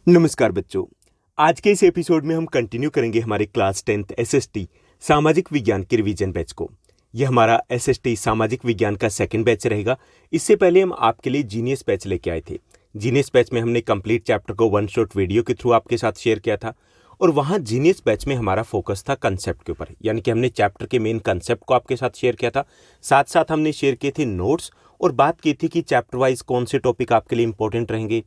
नमस्कार बच्चों। आज के इस एपिसोड में हम कंटिन्यू करेंगे हमारे क्लास 10th एसएसटी सामाजिक विज्ञान के रिवीजन बैच को। यह हमारा एसएसटी सामाजिक विज्ञान का सेकंड बैच रहेगा। इससे पहले हम आपके लिए जीनियस बैच लेके आए थे। जीनियस बैच में हमने कंप्लीट चैप्टर को वन शॉट वीडियो के थ्रू आपके साथ शेयर किया था और वहाँ जीनियस बैच में हमारा फोकस था कंसेप्ट के ऊपर, यानी कि हमने चैप्टर के मेन कंसेप्ट को आपके साथ शेयर किया था। साथ साथ हमने शेयर किए थे नोट्स और बात की थी कि चैप्टर वाइज कौन से टॉपिक आपके लिए इंपॉर्टेंट रहेंगे,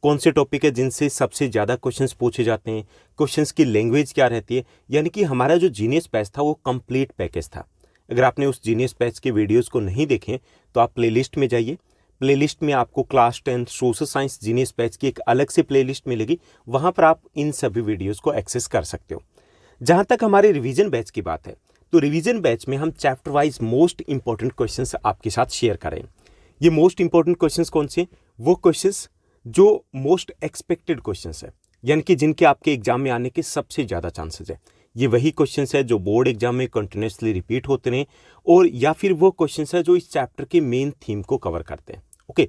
कौन से टॉपिक है जिनसे सबसे ज़्यादा क्वेश्चंस पूछे जाते हैं, क्वेश्चंस की लैंग्वेज क्या रहती है। यानी कि हमारा जो जीनियस बैच था वो कंप्लीट पैकेज था। अगर आपने उस जीनियस बैच के वीडियोस को नहीं देखे तो आप प्लेलिस्ट में जाइए। प्लेलिस्ट में आपको class 10 social science genius batch की एक अलग से प्लेलिस्ट मिलेगी, वहाँ पर आप इन सभी वीडियोज़ को एक्सेस कर सकते हो। जहाँ तक हमारे रिवीजन बैच की बात है तो रिवीजन बैच में हम chapter wise most important questions आपके साथ शेयर करें। ये मोस्ट इंपॉर्टेंट क्वेश्चंस कौन से? वो क्वेश्चंस जो मोस्ट एक्सपेक्टेड क्वेश्चंस है, यानी कि जिनके आपके एग्जाम में आने के सबसे ज़्यादा चांसेस है। ये वही क्वेश्चंस है जो बोर्ड एग्जाम में कंटिन्यूसली रिपीट होते रहे, और या फिर वो क्वेश्चंस है जो इस चैप्टर के मेन थीम को कवर करते हैं। ओके,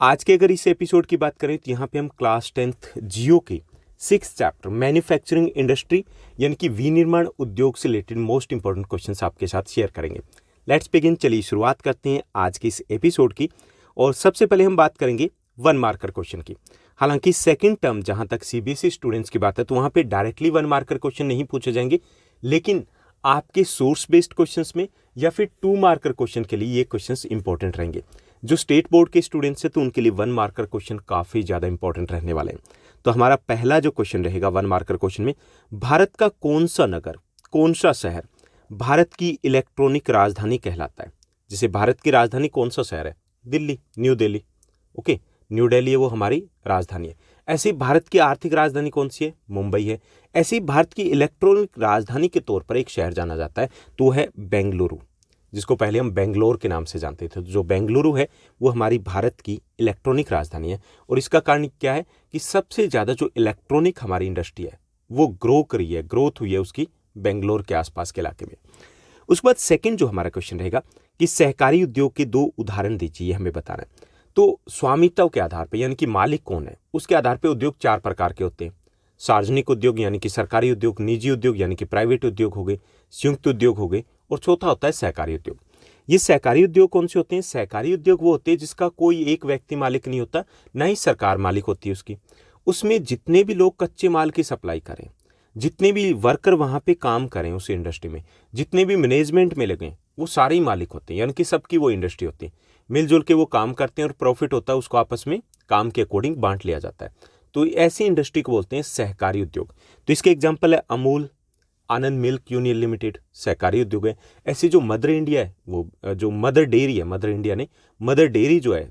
आज के अगर इस एपिसोड की बात करें तो यहाँ पे हम क्लास 10th जियो के 6th चैप्टर मैन्युफैक्चरिंग इंडस्ट्री यानी कि विनिर्माण उद्योग से रिलेटेड मोस्ट इंपॉर्टेंट क्वेश्चंस आपके साथ शेयर करेंगे। Let's begin. चलिए शुरुआत करते हैं आज के इस एपिसोड की। और सबसे पहले हम बात करेंगे 1 मार्कर क्वेश्चन की। हालांकि सेकंड टर्म जहां तक सीबीएसई स्टूडेंट्स की बात है तो वहां पे डायरेक्टली 1 मार्कर क्वेश्चन नहीं पूछे जाएंगे, लेकिन आपके सोर्स बेस्ड क्वेश्चंस में या फिर 2 मार्कर क्वेश्चन के लिए ये क्वेश्चंस इंपॉर्टेंट रहेंगे। जो स्टेट बोर्ड के स्टूडेंट्स हैं तो उनके लिए 1 मार्कर क्वेश्चन काफ़ी ज़्यादा इंपॉर्टेंट रहने वाले हैं। तो हमारा पहला जो क्वेश्चन रहेगा 1 मार्कर क्वेश्चन में, भारत का कौन सा नगर, कौन सा शहर भारत की इलेक्ट्रॉनिक राजधानी कहलाता है? जैसे भारत की राजधानी कौन सा शहर है? Delhi, new Delhi. Okay, new Delhi है वो हमारी राजधानी है। ऐसे ही भारत की आर्थिक राजधानी कौन सी है? मुंबई है। ऐसे ही भारत की इलेक्ट्रॉनिक राजधानी के तौर पर एक शहर जाना जाता है तो वो है बेंगलुरु, जिसको पहले हम बेंगलोर के नाम से जानते थे। जो बेंगलुरु है वो हमारी भारत की इलेक्ट्रॉनिक राजधानी है। और इसका कारण क्या है कि सबसे ज़्यादा जो इलेक्ट्रॉनिक हमारी इंडस्ट्री है वो ग्रो करी है, ग्रोथ हुई है उसकी बेंगलोर के आसपास के इलाके में। उसके बाद सेकंड जो हमारा क्वेश्चन रहेगा कि सहकारी उद्योग के 2 उदाहरण दीजिए, ये हमें बताना है। तो स्वामित्व के आधार पे, यानी कि मालिक कौन है उसके आधार पे उद्योग 4 प्रकार के होते हैं। सार्वजनिक उद्योग यानी कि सरकारी उद्योग, निजी उद्योग यानी कि प्राइवेट उद्योग हो गए, संयुक्त उद्योग हो गए, और चौथा होता है सहकारी उद्योग। ये सहकारी उद्योग कौन से होते हैं? सहकारी उद्योग वो होते हैं जिसका कोई एक व्यक्ति मालिक नहीं होता, ना ही सरकार मालिक होती है उसकी। उसमें जितने भी लोग कच्चे माल की सप्लाई करें, जितने भी वर्कर वहाँ पे काम करें उस इंडस्ट्री में, जितने भी मैनेजमेंट में लगे, वो सारे ही मालिक होते हैं, यानी कि सबकी वो इंडस्ट्री होती है। मिलजुल के वो काम करते हैं और प्रॉफिट होता है उसको आपस में काम के अकॉर्डिंग बांट लिया जाता है। तो ऐसी इंडस्ट्री को बोलते हैं सहकारी उद्योग। तो इसके एग्जाम्पल है अमूल, आनंद मिल्क यूनियन लिमिटेड, सहकारी उद्योग है। ऐसे जो मदर इंडिया है, वो जो मदर डेयरी है, मदर इंडिया ने मदर डेयरी जो है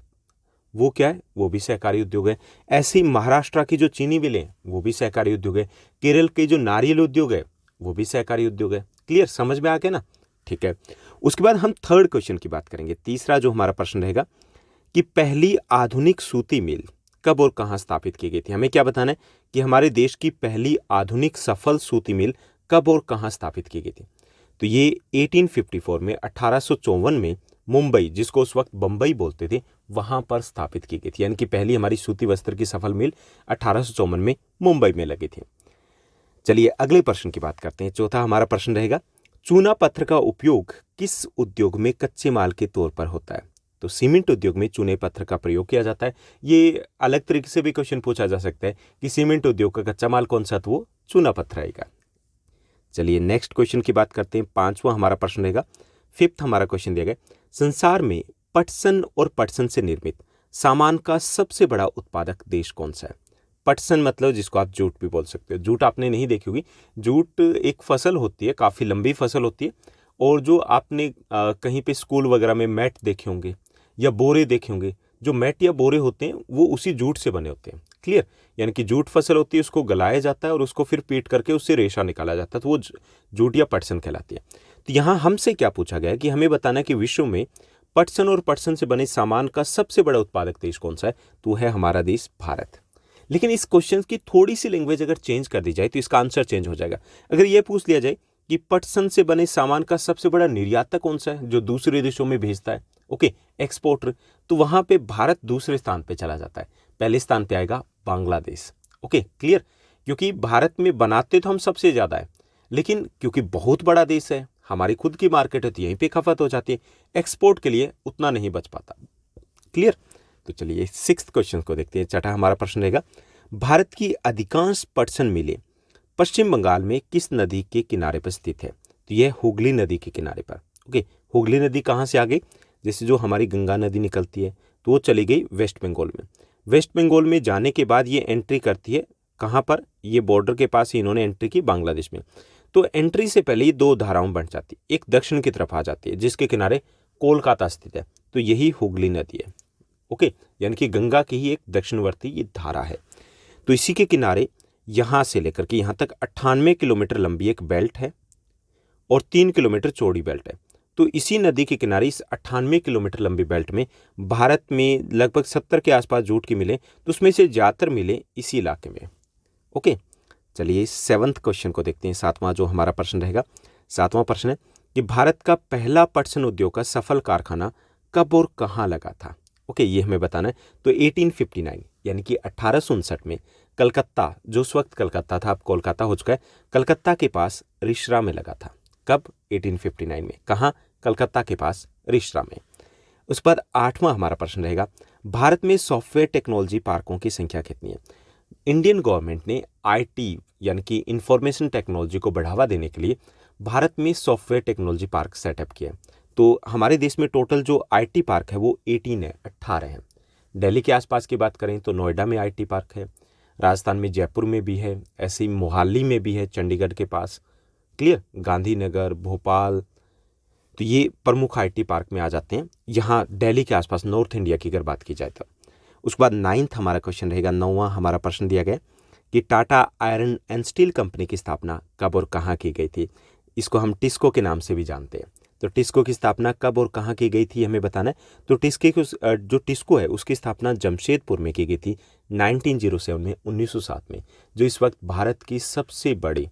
वो क्या है? वो भी सहकारी उद्योग है। ऐसे ही महाराष्ट्र की जो चीनी मिलें हैं वो भी सहकारी उद्योग है। केरल के जो नारियल उद्योग है वो भी सहकारी उद्योग है। क्लियर, समझ में आ गया ना? ठीक है। उसके बाद हम थर्ड क्वेश्चन की बात करेंगे। तीसरा जो हमारा प्रश्न रहेगा कि पहली आधुनिक सूती मिल कब और कहाँ स्थापित की गई थी? हमें क्या बताना है कि हमारे देश की पहली आधुनिक सफल सूती मिल कब और कहाँ स्थापित की गई थी? तो ये 1854 में, 1854 में मुंबई, जिसको उस वक्त बम्बई बोलते थे, वहां पर स्थापित की गई थी। यानी कि पहली हमारी सूती वस्त्र की सफल मिल 1854 में मुंबई में लगी थी। चलिए अगले प्रश्न की बात करते हैं। चौथा हमारा प्रश्न रहेगा, चूना पत्थर का उपयोग किस उद्योग में कच्चे माल के तौर पर होता है? तो सीमेंट उद्योग में चूने पत्थर का प्रयोग किया जाता है। ये अलग तरीके से भी क्वेश्चन पूछा जा सकता है कि सीमेंट उद्योग का कच्चा माल कौन सा? तो वो चूना पत्थर आएगा। चलिए नेक्स्ट क्वेश्चन की बात करते हैं। 5वां हमारा प्रश्न रहेगा, 5th हमारा क्वेश्चन दिया गया, संसार में पटसन और पटसन से निर्मित सामान का सबसे बड़ा उत्पादक देश कौन सा है? पटसन मतलब जिसको आप जूट भी बोल सकते हो। जूट आपने नहीं देखी होगी। जूट एक फसल होती है, काफ़ी लंबी फसल होती है, और जो आपने कहीं पे स्कूल वगैरह में मैट देखे होंगे या बोरे देखे होंगे, जो मैट या बोरे होते हैं वो उसी जूट से बने होते हैं। क्लियर, यानी कि जूट फसल होती है, उसको गलाया जाता है और उसको फिर पीट करके उससे रेशा निकाला जाता है, तो वो जूट या पटसन कहलाती है। तो यहाँ हमसे क्या पूछा गया है कि हमें बताना है कि विश्व में पटसन और पटसन से बने सामान का सबसे बड़ा उत्पादक देश कौन सा है? तो है हमारा देश भारत। लेकिन इस क्वेश्चन की थोड़ी सी लैंग्वेज अगर चेंज कर दी जाए तो इसका आंसर चेंज हो जाएगा। अगर ये पूछ लिया जाए कि पटसन से बने सामान का सबसे बड़ा निर्यातक कौन सा है जो दूसरे देशों में भेजता है, ओके, एक्सपोर्टर, तो वहां पे भारत दूसरे स्थान पे चला जाता है। पहले स्थान पे आएगा बांग्लादेश, ओके क्लियर, क्योंकि भारत में बनाते तो हम सबसे ज़्यादा है, लेकिन क्योंकि बहुत बड़ा देश है, हमारी खुद की मार्केट होती है, यहीं पे खपत हो जाती है, एक्सपोर्ट के लिए उतना नहीं बच पाता। क्लियर। तो चलिए सिक्स्थ क्वेश्चन को देखते हैं। छठा हमारा प्रश्न रहेगा, भारत की अधिकांश पटसन मिलें पश्चिम बंगाल में किस नदी के किनारे पर स्थित है? तो यह हुगली नदी के किनारे पर। ओके, हुगली नदी कहाँ से आ गई? जैसे जो हमारी गंगा नदी निकलती है तो वो चली गई वेस्ट बंगाल में। वेस्ट बंगाल में जाने के बाद ये एंट्री करती है कहाँ पर? ये बॉर्डर के पास ही इन्होंने एंट्री की बांग्लादेश में। तो एंट्री से पहले ही दो धाराओं बन जाती है, एक दक्षिण की तरफ आ जाती है जिसके किनारे कोलकाता स्थित है, तो यही हुगली नदी है। ओके, यानी कि गंगा की ही एक दक्षिणवर्ती ये धारा है। तो इसी के किनारे यहाँ से लेकर के यहाँ तक 98 किलोमीटर लंबी एक बेल्ट है और 3 किलोमीटर चौड़ी बेल्ट है। तो इसी नदी के किनारे इस 98 किलोमीटर लंबी बेल्ट में भारत में लगभग 70 के आसपास जूट की मिले, तो उसमें से ज़्यादातर मिले इसी इलाके में। ओके, चलिए सेवंथ क्वेश्चन को देखते हैं, सातवां जो हमारा प्रश्न रहेगा। सातवां प्रश्न है कि भारत का पहला पटसन उद्योग का सफल कारखाना कब और कहाँ लगा था? ओके, ये हमें बताना है। तो 1859 यानी कि 1859 में कलकत्ता, जो उस वक्त कलकत्ता था, अब कोलकाता हो चुका है, कलकत्ता के पास रिश्रा में लगा था। कब? 1859 में। कहाँ? कलकत्ता के पास रिश्रा में। उसके बाद आठवां हमारा प्रश्न रहेगा, भारत में सॉफ्टवेयर टेक्नोलॉजी पार्कों की संख्या कितनी है? इंडियन गवर्नमेंट ने आईटी यानी कि इंफॉर्मेशन टेक्नोलॉजी को बढ़ावा देने के लिए भारत में सॉफ्टवेयर टेक्नोलॉजी पार्क सेटअप किया। तो हमारे देश में टोटल जो आईटी पार्क है वो 18 है, 18 हैं। दिल्ली के आसपास की बात करें तो नोएडा में आईटी पार्क है, राजस्थान में जयपुर में भी है, ऐसे ही मोहाली में भी है, चंडीगढ़ के पास। क्लियर, गांधीनगर, भोपाल, तो ये प्रमुख आईटी पार्क में आ जाते हैं। यहाँ दिल्ली के आसपास नॉर्थ इंडिया की अगर बात की जाए तो। उसके बाद नाइन्थ हमारा क्वेश्चन रहेगा, नौवां हमारा प्रश्न दिया गया कि Tata iron and steel company की स्थापना कब और कहाँ की गई थी? इसको हम टिस्को के नाम से भी जानते हैं। तो टिस्को की स्थापना कब और कहाँ की गई थी हमें बताना है। तो जो टिस्को है उसकी स्थापना जमशेदपुर में की गई थी 1907 में, 1907 में, जो इस वक्त भारत की सबसे बड़ी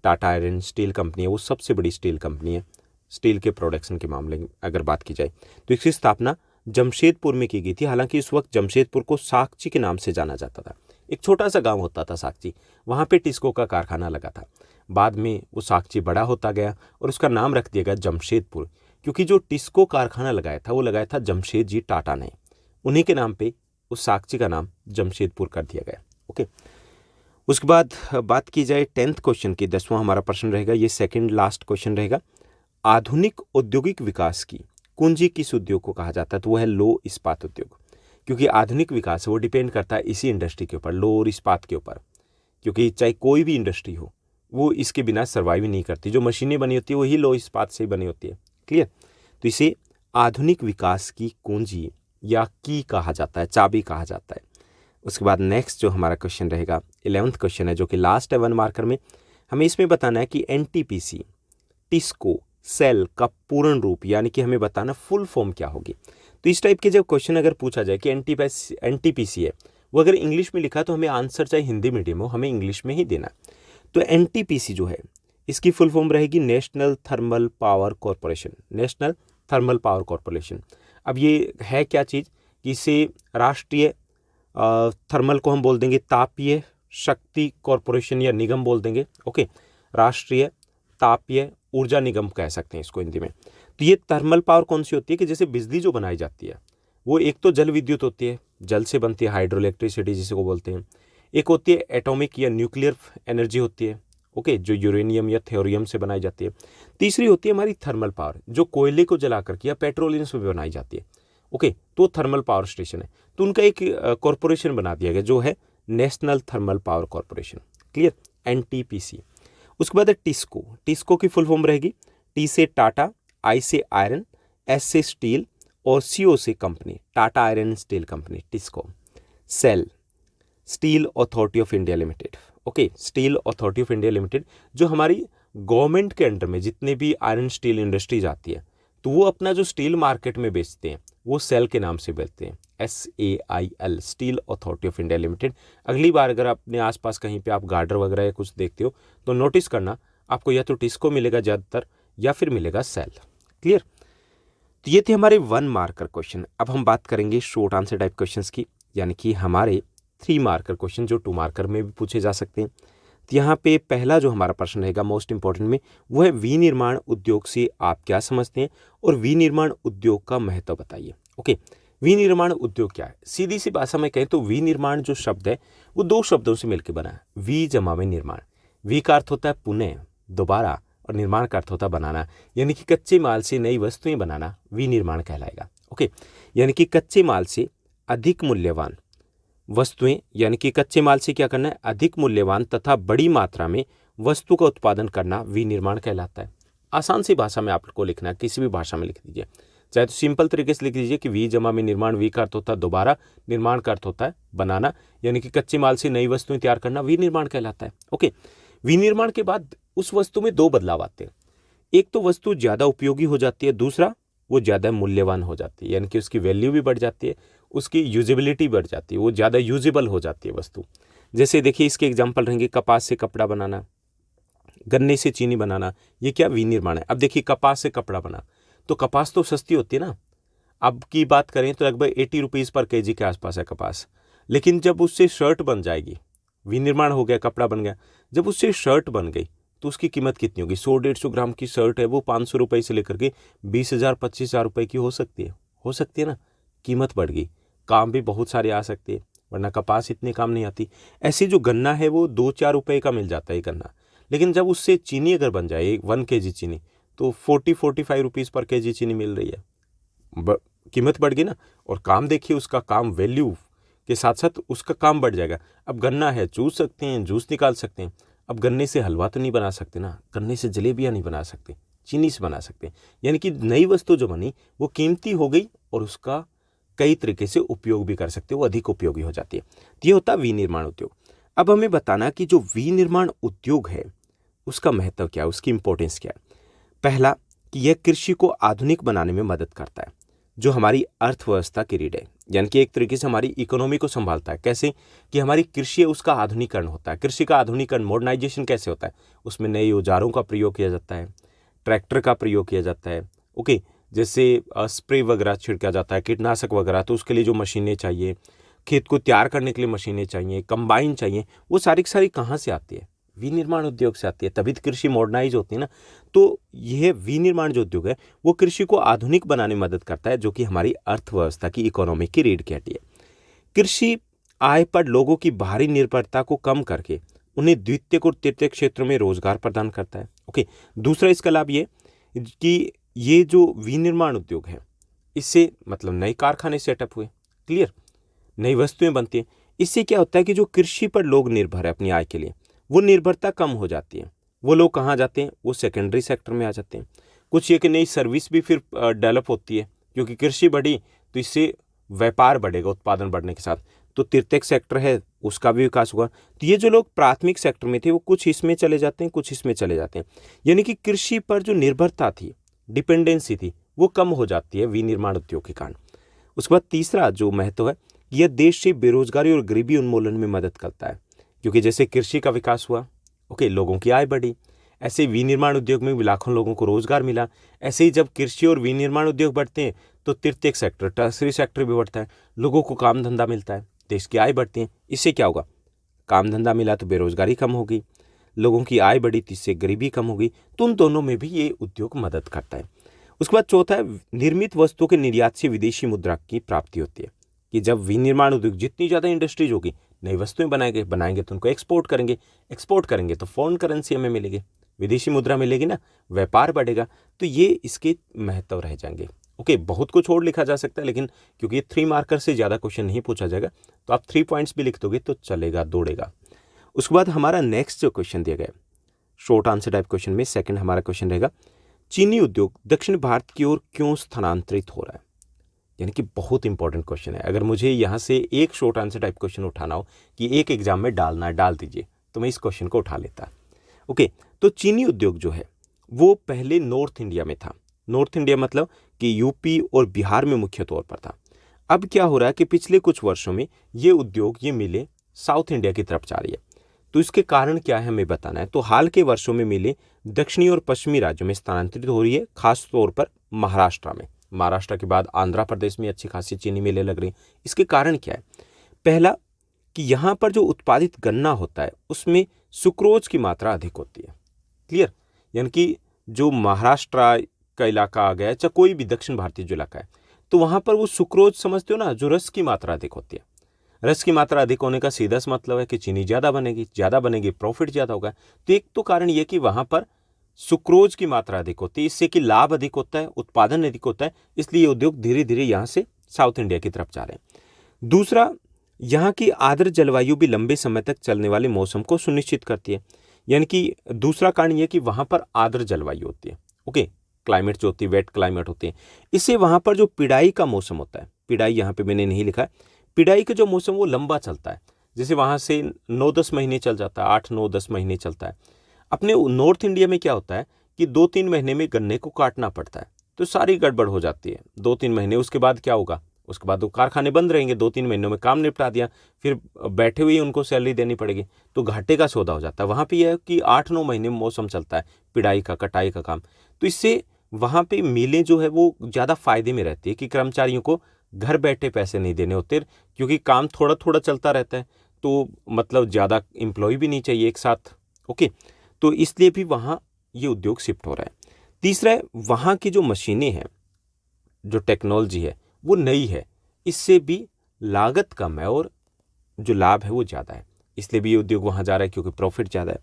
टाटा आयरन स्टील कंपनी है, वो सबसे बड़ी स्टील कंपनी है स्टील के प्रोडक्शन के मामले में अगर बात की जाए। तो इसकी स्थापना जमशेदपुर में की गई थी। हालांकि उस वक्त जमशेदपुर को साकची के नाम से जाना जाता था, एक छोटा सा गांव होता था साकची, वहाँ पे टिस्को का कारखाना लगा था। बाद में वो साकची बड़ा होता गया और उसका नाम रख दिया गया जमशेदपुर, क्योंकि जो टिस्को कारखाना लगाया था वो लगाया था जमशेद जी टाटा ने, उन्हीं के नाम पे उस साकची का नाम जमशेदपुर कर दिया गया। ओके, उसके बाद बात की जाए 10th क्वेश्चन की, 10वां हमारा प्रश्न रहेगा, ये सेकंड लास्ट क्वेश्चन रहेगा। आधुनिक औद्योगिक विकास की कुंजी किस उद्योग को कहा जाता है? तो वो है लौह इस्पात उद्योग, क्योंकि आधुनिक विकास वो डिपेंड करता है इसी इंडस्ट्री के ऊपर, लौह और इस्पात के ऊपर, क्योंकि चाहे कोई भी इंडस्ट्री हो वो इसके बिना सर्वाइव नहीं करती। जो मशीनें बनी होती है वही लौह इस्पात से ही बनी होती है। क्लियर, तो इसे आधुनिक विकास की कुंजी या की कहा जाता है, चाबी कहा जाता है। उसके बाद नेक्स्ट जो हमारा क्वेश्चन रहेगा 11th क्वेश्चन है, जो कि लास्ट है 1 मार्कर में। हमें इसमें बताना है कि एनटीपीसी टिस्को सेल का पूर्ण रूप यानी कि हमें बताना फुल फॉर्म क्या होगी। तो इस टाइप के जब क्वेश्चन अगर पूछा जाए कि एनटीपीसी है, वो अगर इंग्लिश में लिखा तो हमें आंसर चाहे हिंदी मीडियम हो हमें इंग्लिश में ही देना। तो एनटीपीसी जो है इसकी फुल फॉर्म रहेगी national thermal power corporation, national thermal power corporation. अब ये है क्या चीज़ कि इसे राष्ट्रीय थर्मल को हम बोल देंगे तापीय शक्ति कॉरपोरेशन या निगम बोल देंगे। ओके, राष्ट्रीय तापीय ऊर्जा निगम कह सकते हैं इसको हिंदी में। तो ये थर्मल पावर कौन सी होती है कि जैसे बिजली जो बनाई जाती है वो एक तो जल विद्युत होती है, जल से बनती है, हाइड्रो इलेक्ट्रिसिटी जिसे को बोलते हैं। एक होती है एटॉमिक या न्यूक्लियर एनर्जी होती है, ओके, जो यूरेनियम या थोरियम से बनाई जाती है। तीसरी होती है हमारी थर्मल पावर, जो कोयले को जला करके या पेट्रोलियम से बनाई जाती है। ओके, तो थर्मल पावर स्टेशन है, तो उनका एक कॉरपोरेशन बना दिया गया जो है national thermal power corporation. Clear, NTPC. उसके बाद है टिस्को। टिस्को की फुल फॉर्म रहेगी टी से टाटा, आई से आयरन, एस से स्टील और सीओ से company, Tata iron steel company, TISCO. SAIL, steel authority of India limited. Okay, steel authority of India limited जो हमारी गवर्नमेंट के अंडर में जितने भी आयरन स्टील इंडस्ट्रीज आती है तो वो अपना जो स्टील मार्केट में बेचते हैं वो सेल के नाम से बेचते हैं, SAIL, steel authority of India limited. अगली बार अगर अपने आसपास कहीं पे आप गार्डर वगैरह या कुछ देखते हो तो नोटिस करना आपको या तो टिस्को मिलेगा ज़्यादातर या फिर मिलेगा सेल। क्लियर, तो ये थे हमारे 1 मार्कर क्वेश्चन। अब हम बात करेंगे शॉर्ट आंसर टाइप क्वेश्चंस की, यानी कि हमारे 3 मार्कर क्वेश्चन जो 2 मार्कर में भी पूछे जा सकते हैं। तो यहाँ पे पहला जो हमारा प्रश्न रहेगा मोस्ट इंपॉर्टेंट में, वो है विनिर्माण उद्योग से आप क्या समझते हैं और विनिर्माण उद्योग का महत्व बताइए। ओके, विनिर्माण उद्योग क्या है? सीधी सी भाषा में कहें तो विनिर्माण जो शब्द है वो 2 शब्दों से मिलकर बना है, वि जमा में निर्माण। वि का अर्थ होता है पुनः, दोबारा, और निर्माण का अर्थ होता है बनाना, यानी कि कच्चे माल से नई वस्तुएं बनाना विनिर्माण कहलाएगा। ओके, यानी कि कच्चे माल से अधिक मूल्यवान वस्तुएं, यानी कि कच्चे माल से क्या करना है, अधिक मूल्यवान तथा बड़ी मात्रा में वस्तु का उत्पादन करना विनिर्माण कहलाता है। आसान सी भाषा में आपको लिखना है, किसी भी भाषा में लिख दीजिए, चाहे तो सिंपल तरीके से लिख दीजिए कि वी जमा में निर्माण, वी का अर्थ होता है दोबारा, निर्माण का अर्थ होता है बनाना, यानी कि कच्चे माल से नई वस्तुएं तैयार करना विनिर्माण कहलाता है। ओके, विनिर्माण के बाद उस वस्तु में 2 बदलाव आते हैं। एक तो वस्तु ज़्यादा उपयोगी हो जाती है, दूसरा वो ज़्यादा मूल्यवान हो जाती है, यानी कि उसकी वैल्यू भी बढ़ जाती है, उसकी यूजेबिलिटी बढ़ जाती है, वो ज़्यादा यूजेबल हो जाती है वस्तु। जैसे देखिए इसके एग्जाम्पल रहेंगे, कपास से कपड़ा बनाना, गन्ने से चीनी बनाना, ये क्या विनिर्माण है। अब देखिए कपास से कपड़ा बना तो कपास तो सस्ती होती है ना, अब की बात करें तो लगभग 80 रुपीज़ पर केजी के आसपास है कपास, लेकिन जब उससे शर्ट बन जाएगी, विनिर्माण हो गया, कपड़ा बन गया, जब उससे शर्ट बन गई तो उसकी कीमत कितनी होगी? 100-150 ग्राम की शर्ट है वो 500 रुपये से लेकर के 20,000-25,000 रुपये की हो सकती है ना, कीमत बढ़ गई, काम भी बहुत सारे आ सकते हैं, वरना कपास इतने काम नहीं आती। ऐसे जो गन्ना है वो 2-4 रुपये का मिल जाता है गन्ना, लेकिन जब उससे चीनी अगर बन जाए 1 kg चीनी तो 40-45 रुपीज़ पर केजी चीनी मिल रही है, कीमत बढ़ गई ना। और काम देखिए, उसका काम वैल्यू के साथ साथ उसका काम बढ़ जाएगा। अब गन्ना है, चूस सकते हैं, जूस निकाल सकते हैं, अब गन्ने से हलवा तो नहीं बना सकते ना, गन्ने से जलेबियाँ नहीं बना सकते, चीनी से बना सकते हैं, यानी कि नई वस्तु जो बनी वो कीमती हो गई और उसका कई तरीके से उपयोग भी कर सकते, वो अधिक उपयोगी हो जाती है। तो ये होता है विनिर्माण उद्योग। अब हमें बताना कि जो विनिर्माण उद्योग है उसका महत्व क्या है, उसकी इंपॉर्टेंस क्या है। पहला कि यह कृषि को आधुनिक बनाने में मदद करता है, जो हमारी अर्थव्यवस्था की रीढ़ है, यानी कि एक तरीके से हमारी इकोनॉमी को संभालता है। कैसे कि हमारी कृषि है उसका आधुनिकीकरण होता है। कृषि का आधुनिकीकरण, मॉडर्नाइजेशन कैसे होता है? उसमें नए औजारों का प्रयोग किया जाता है, ट्रैक्टर का प्रयोग किया जाता है। ओके, जैसे स्प्रे वगैरह छिड़का जाता है, कीटनाशक वगैरह, तो उसके लिए जो मशीनें चाहिए, खेत को तैयार करने के लिए मशीनें चाहिए, कंबाइन चाहिए, वो सारी की सारी कहाँ से आती है? विनिर्माण उद्योग से आती है, तभी तो कृषि मॉडर्नाइज होती है ना। तो यह विनिर्माण जो उद्योग है वो कृषि को आधुनिक बनाने में मदद करता है, जो कि हमारी अर्थव्यवस्था की, इकोनॉमी की रीढ़ की हड्डी है। कृषि आय पर लोगों की बाहरी निर्भरता को कम करके उन्हें द्वितीयक और तृतीयक क्षेत्रों में रोजगार प्रदान करता है। ओके, दूसरा इसका लाभ ये कि ये जो विनिर्माण उद्योग है इससे मतलब नए कारखाने सेटअप हुए, क्लियर, नई वस्तुएं बनती हैं। इससे क्या होता है कि जो कृषि पर लोग निर्भर है अपनी आय के लिए, वो निर्भरता कम हो जाती है। वो लोग कहाँ जाते हैं? वो सेकेंडरी सेक्टर में आ जाते हैं। कुछ ये कि नई सर्विस भी फिर डेवलप होती है, क्योंकि कृषि बढ़ी तो इससे व्यापार बढ़ेगा, उत्पादन बढ़ने के साथ, तो तृतीयक सेक्टर है उसका भी विकास हुआ। तो ये जो लोग प्राथमिक सेक्टर में थे वो कुछ इसमें चले जाते हैं, कुछ इसमें चले जाते हैं, यानी कि कृषि पर जो निर्भरता थी, डिपेंडेंसी थी, वो कम हो जाती है विनिर्माण उद्योग के कारण। उसके बाद तीसरा जो महत्व है, यह देश से बेरोजगारी और गरीबी उन्मूलन में मदद करता है, क्योंकि जैसे कृषि का विकास हुआ, ओके, लोगों की आय बढ़ी, ऐसे विनिर्माण उद्योग में भी लाखों लोगों को रोजगार मिला। ऐसे ही जब कृषि और विनिर्माण उद्योग बढ़ते हैं तो तृतीयक सेक्टर, टर्सरी सेक्टर भी बढ़ता है, लोगों को काम धंधा मिलता है, देश की आय बढ़ती है। इससे क्या होगा? काम धंधा मिला तो बेरोजगारी कम होगी, लोगों की आय बढ़ी तो इससे गरीबी कम होगी। तो उन दोनों में भी ये उद्योग मदद करता है। उसके बाद चौथा है, निर्मित वस्तुओं के निर्यात से विदेशी मुद्रा की प्राप्ति होती है, कि जब विनिर्माण उद्योग, जितनी ज़्यादा इंडस्ट्रीज होगी, नई वस्तुएं बनाएंगे तो उनको एक्सपोर्ट करेंगे तो फॉरेन करेंसी हमें मिलेगी, विदेशी मुद्रा मिलेगी ना, व्यापार बढ़ेगा। तो ये इसके महत्व रह जाएंगे। ओके, बहुत कुछ और लिखा जा सकता है, लेकिन क्योंकि ये 3 मार्कर से ज़्यादा क्वेश्चन नहीं पूछा जाएगा तो आप 3 पॉइंट्स भी लिख दोगे तो चलेगा, दौड़ेगा। उसके बाद हमारा नेक्स्ट जो क्वेश्चन दिया गया है, शॉर्ट आंसर टाइप क्वेश्चन में सेकंड हमारा क्वेश्चन रहेगा, चीनी उद्योग दक्षिण भारत की ओर क्यों स्थानांतरित हो रहा है? यानी कि बहुत इंपॉर्टेंट क्वेश्चन है। अगर मुझे यहाँ से एक शॉर्ट आंसर टाइप क्वेश्चन उठाना हो कि एक एग्जाम में डालना है, डाल दीजिए, तो मैं इस क्वेश्चन को उठा लेता। ओके, तो चीनी उद्योग जो है वो पहले नॉर्थ इंडिया में था। नॉर्थ इंडिया मतलब कि यूपी और बिहार में मुख्य तौर पर था। अब क्या हो रहा है कि पिछले कुछ वर्षों में ये उद्योग, ये मिलें साउथ इंडिया की तरफ जा रही है। तो इसके कारण क्या है हमें बताना है। तो हाल के वर्षों में मिलें दक्षिणी और पश्चिमी राज्यों में स्थानांतरित हो रही है, खास तौर पर महाराष्ट्र में। महाराष्ट्र के बाद आंध्र प्रदेश में अच्छी खासी चीनी मिलें लग रही हैं। इसके कारण क्या है? पहला कि यहाँ पर जो उत्पादित गन्ना होता है उसमें सुक्रोज की मात्रा अधिक होती है। क्लियर? यानी कि जो महाराष्ट्र का इलाका आ गया, चाहे कोई भी दक्षिण भारतीय जो इलाका है, तो वहाँ पर वो सुक्रोज समझते हो ना, जो रस की मात्रा अधिक होती है। रस की मात्रा अधिक होने का सीधा सा मतलब है कि चीनी ज़्यादा बनेगी, प्रॉफिट ज़्यादा होगा। तो एक तो कारण ये कि वहाँ पर सुक्रोज की मात्रा अधिक होती है, इससे कि लाभ अधिक होता है, उत्पादन अधिक होता है, इसलिए ये उद्योग धीरे धीरे यहाँ से साउथ इंडिया की तरफ जा रहे हैं। दूसरा, यहाँ की आर्द्र जलवायु भी लंबे समय तक चलने वाले मौसम को सुनिश्चित करती है। यानी कि दूसरा कारण यह कि वहाँ पर आर्द्र जलवायु होती है। ओके, क्लाइमेट जो होती है, वेट क्लाइमेट होती है, इससे वहाँ पर जो पिड़ाई का मौसम होता है, पिड़ाई यहाँ पे मैंने नहीं लिखा है, पिड़ाई का जो मौसम वो लंबा चलता है। जैसे वहाँ से 9-10 महीने चल जाता है, 8-9-10 महीने चलता है। अपने नॉर्थ इंडिया में क्या होता है कि 2-3 महीने में गन्ने को काटना पड़ता है, तो सारी गड़बड़ हो जाती है 2-3 महीने। उसके बाद क्या होगा, उसके बाद वो कारखाने बंद रहेंगे, 2-3 महीनों में काम निपटा दिया, फिर बैठे हुए उनको सैलरी देनी पड़ेगी, तो घाटे का सौदा हो जाता है। वहाँ पे यह है कि 8-9 महीने में मौसम चलता है पिड़ाई का, कटाई का काम। तो इससे वहाँ पे मिलें जो है वो ज़्यादा फायदे में रहती है कि कर्मचारियों को घर बैठे पैसे नहीं देने होते, क्योंकि काम थोड़ा थोड़ा चलता रहता है, तो मतलब ज़्यादा एम्प्लॉय भी नहीं चाहिए एक साथ। ओके, तो इसलिए भी वहाँ ये उद्योग शिफ्ट हो रहा है। तीसरा है, वहाँ की जो मशीनें हैं, जो टेक्नोलॉजी है वो नई है, इससे भी लागत कम है और जो लाभ है वो ज़्यादा है, इसलिए भी ये उद्योग वहाँ जा रहा है क्योंकि प्रॉफिट ज़्यादा है।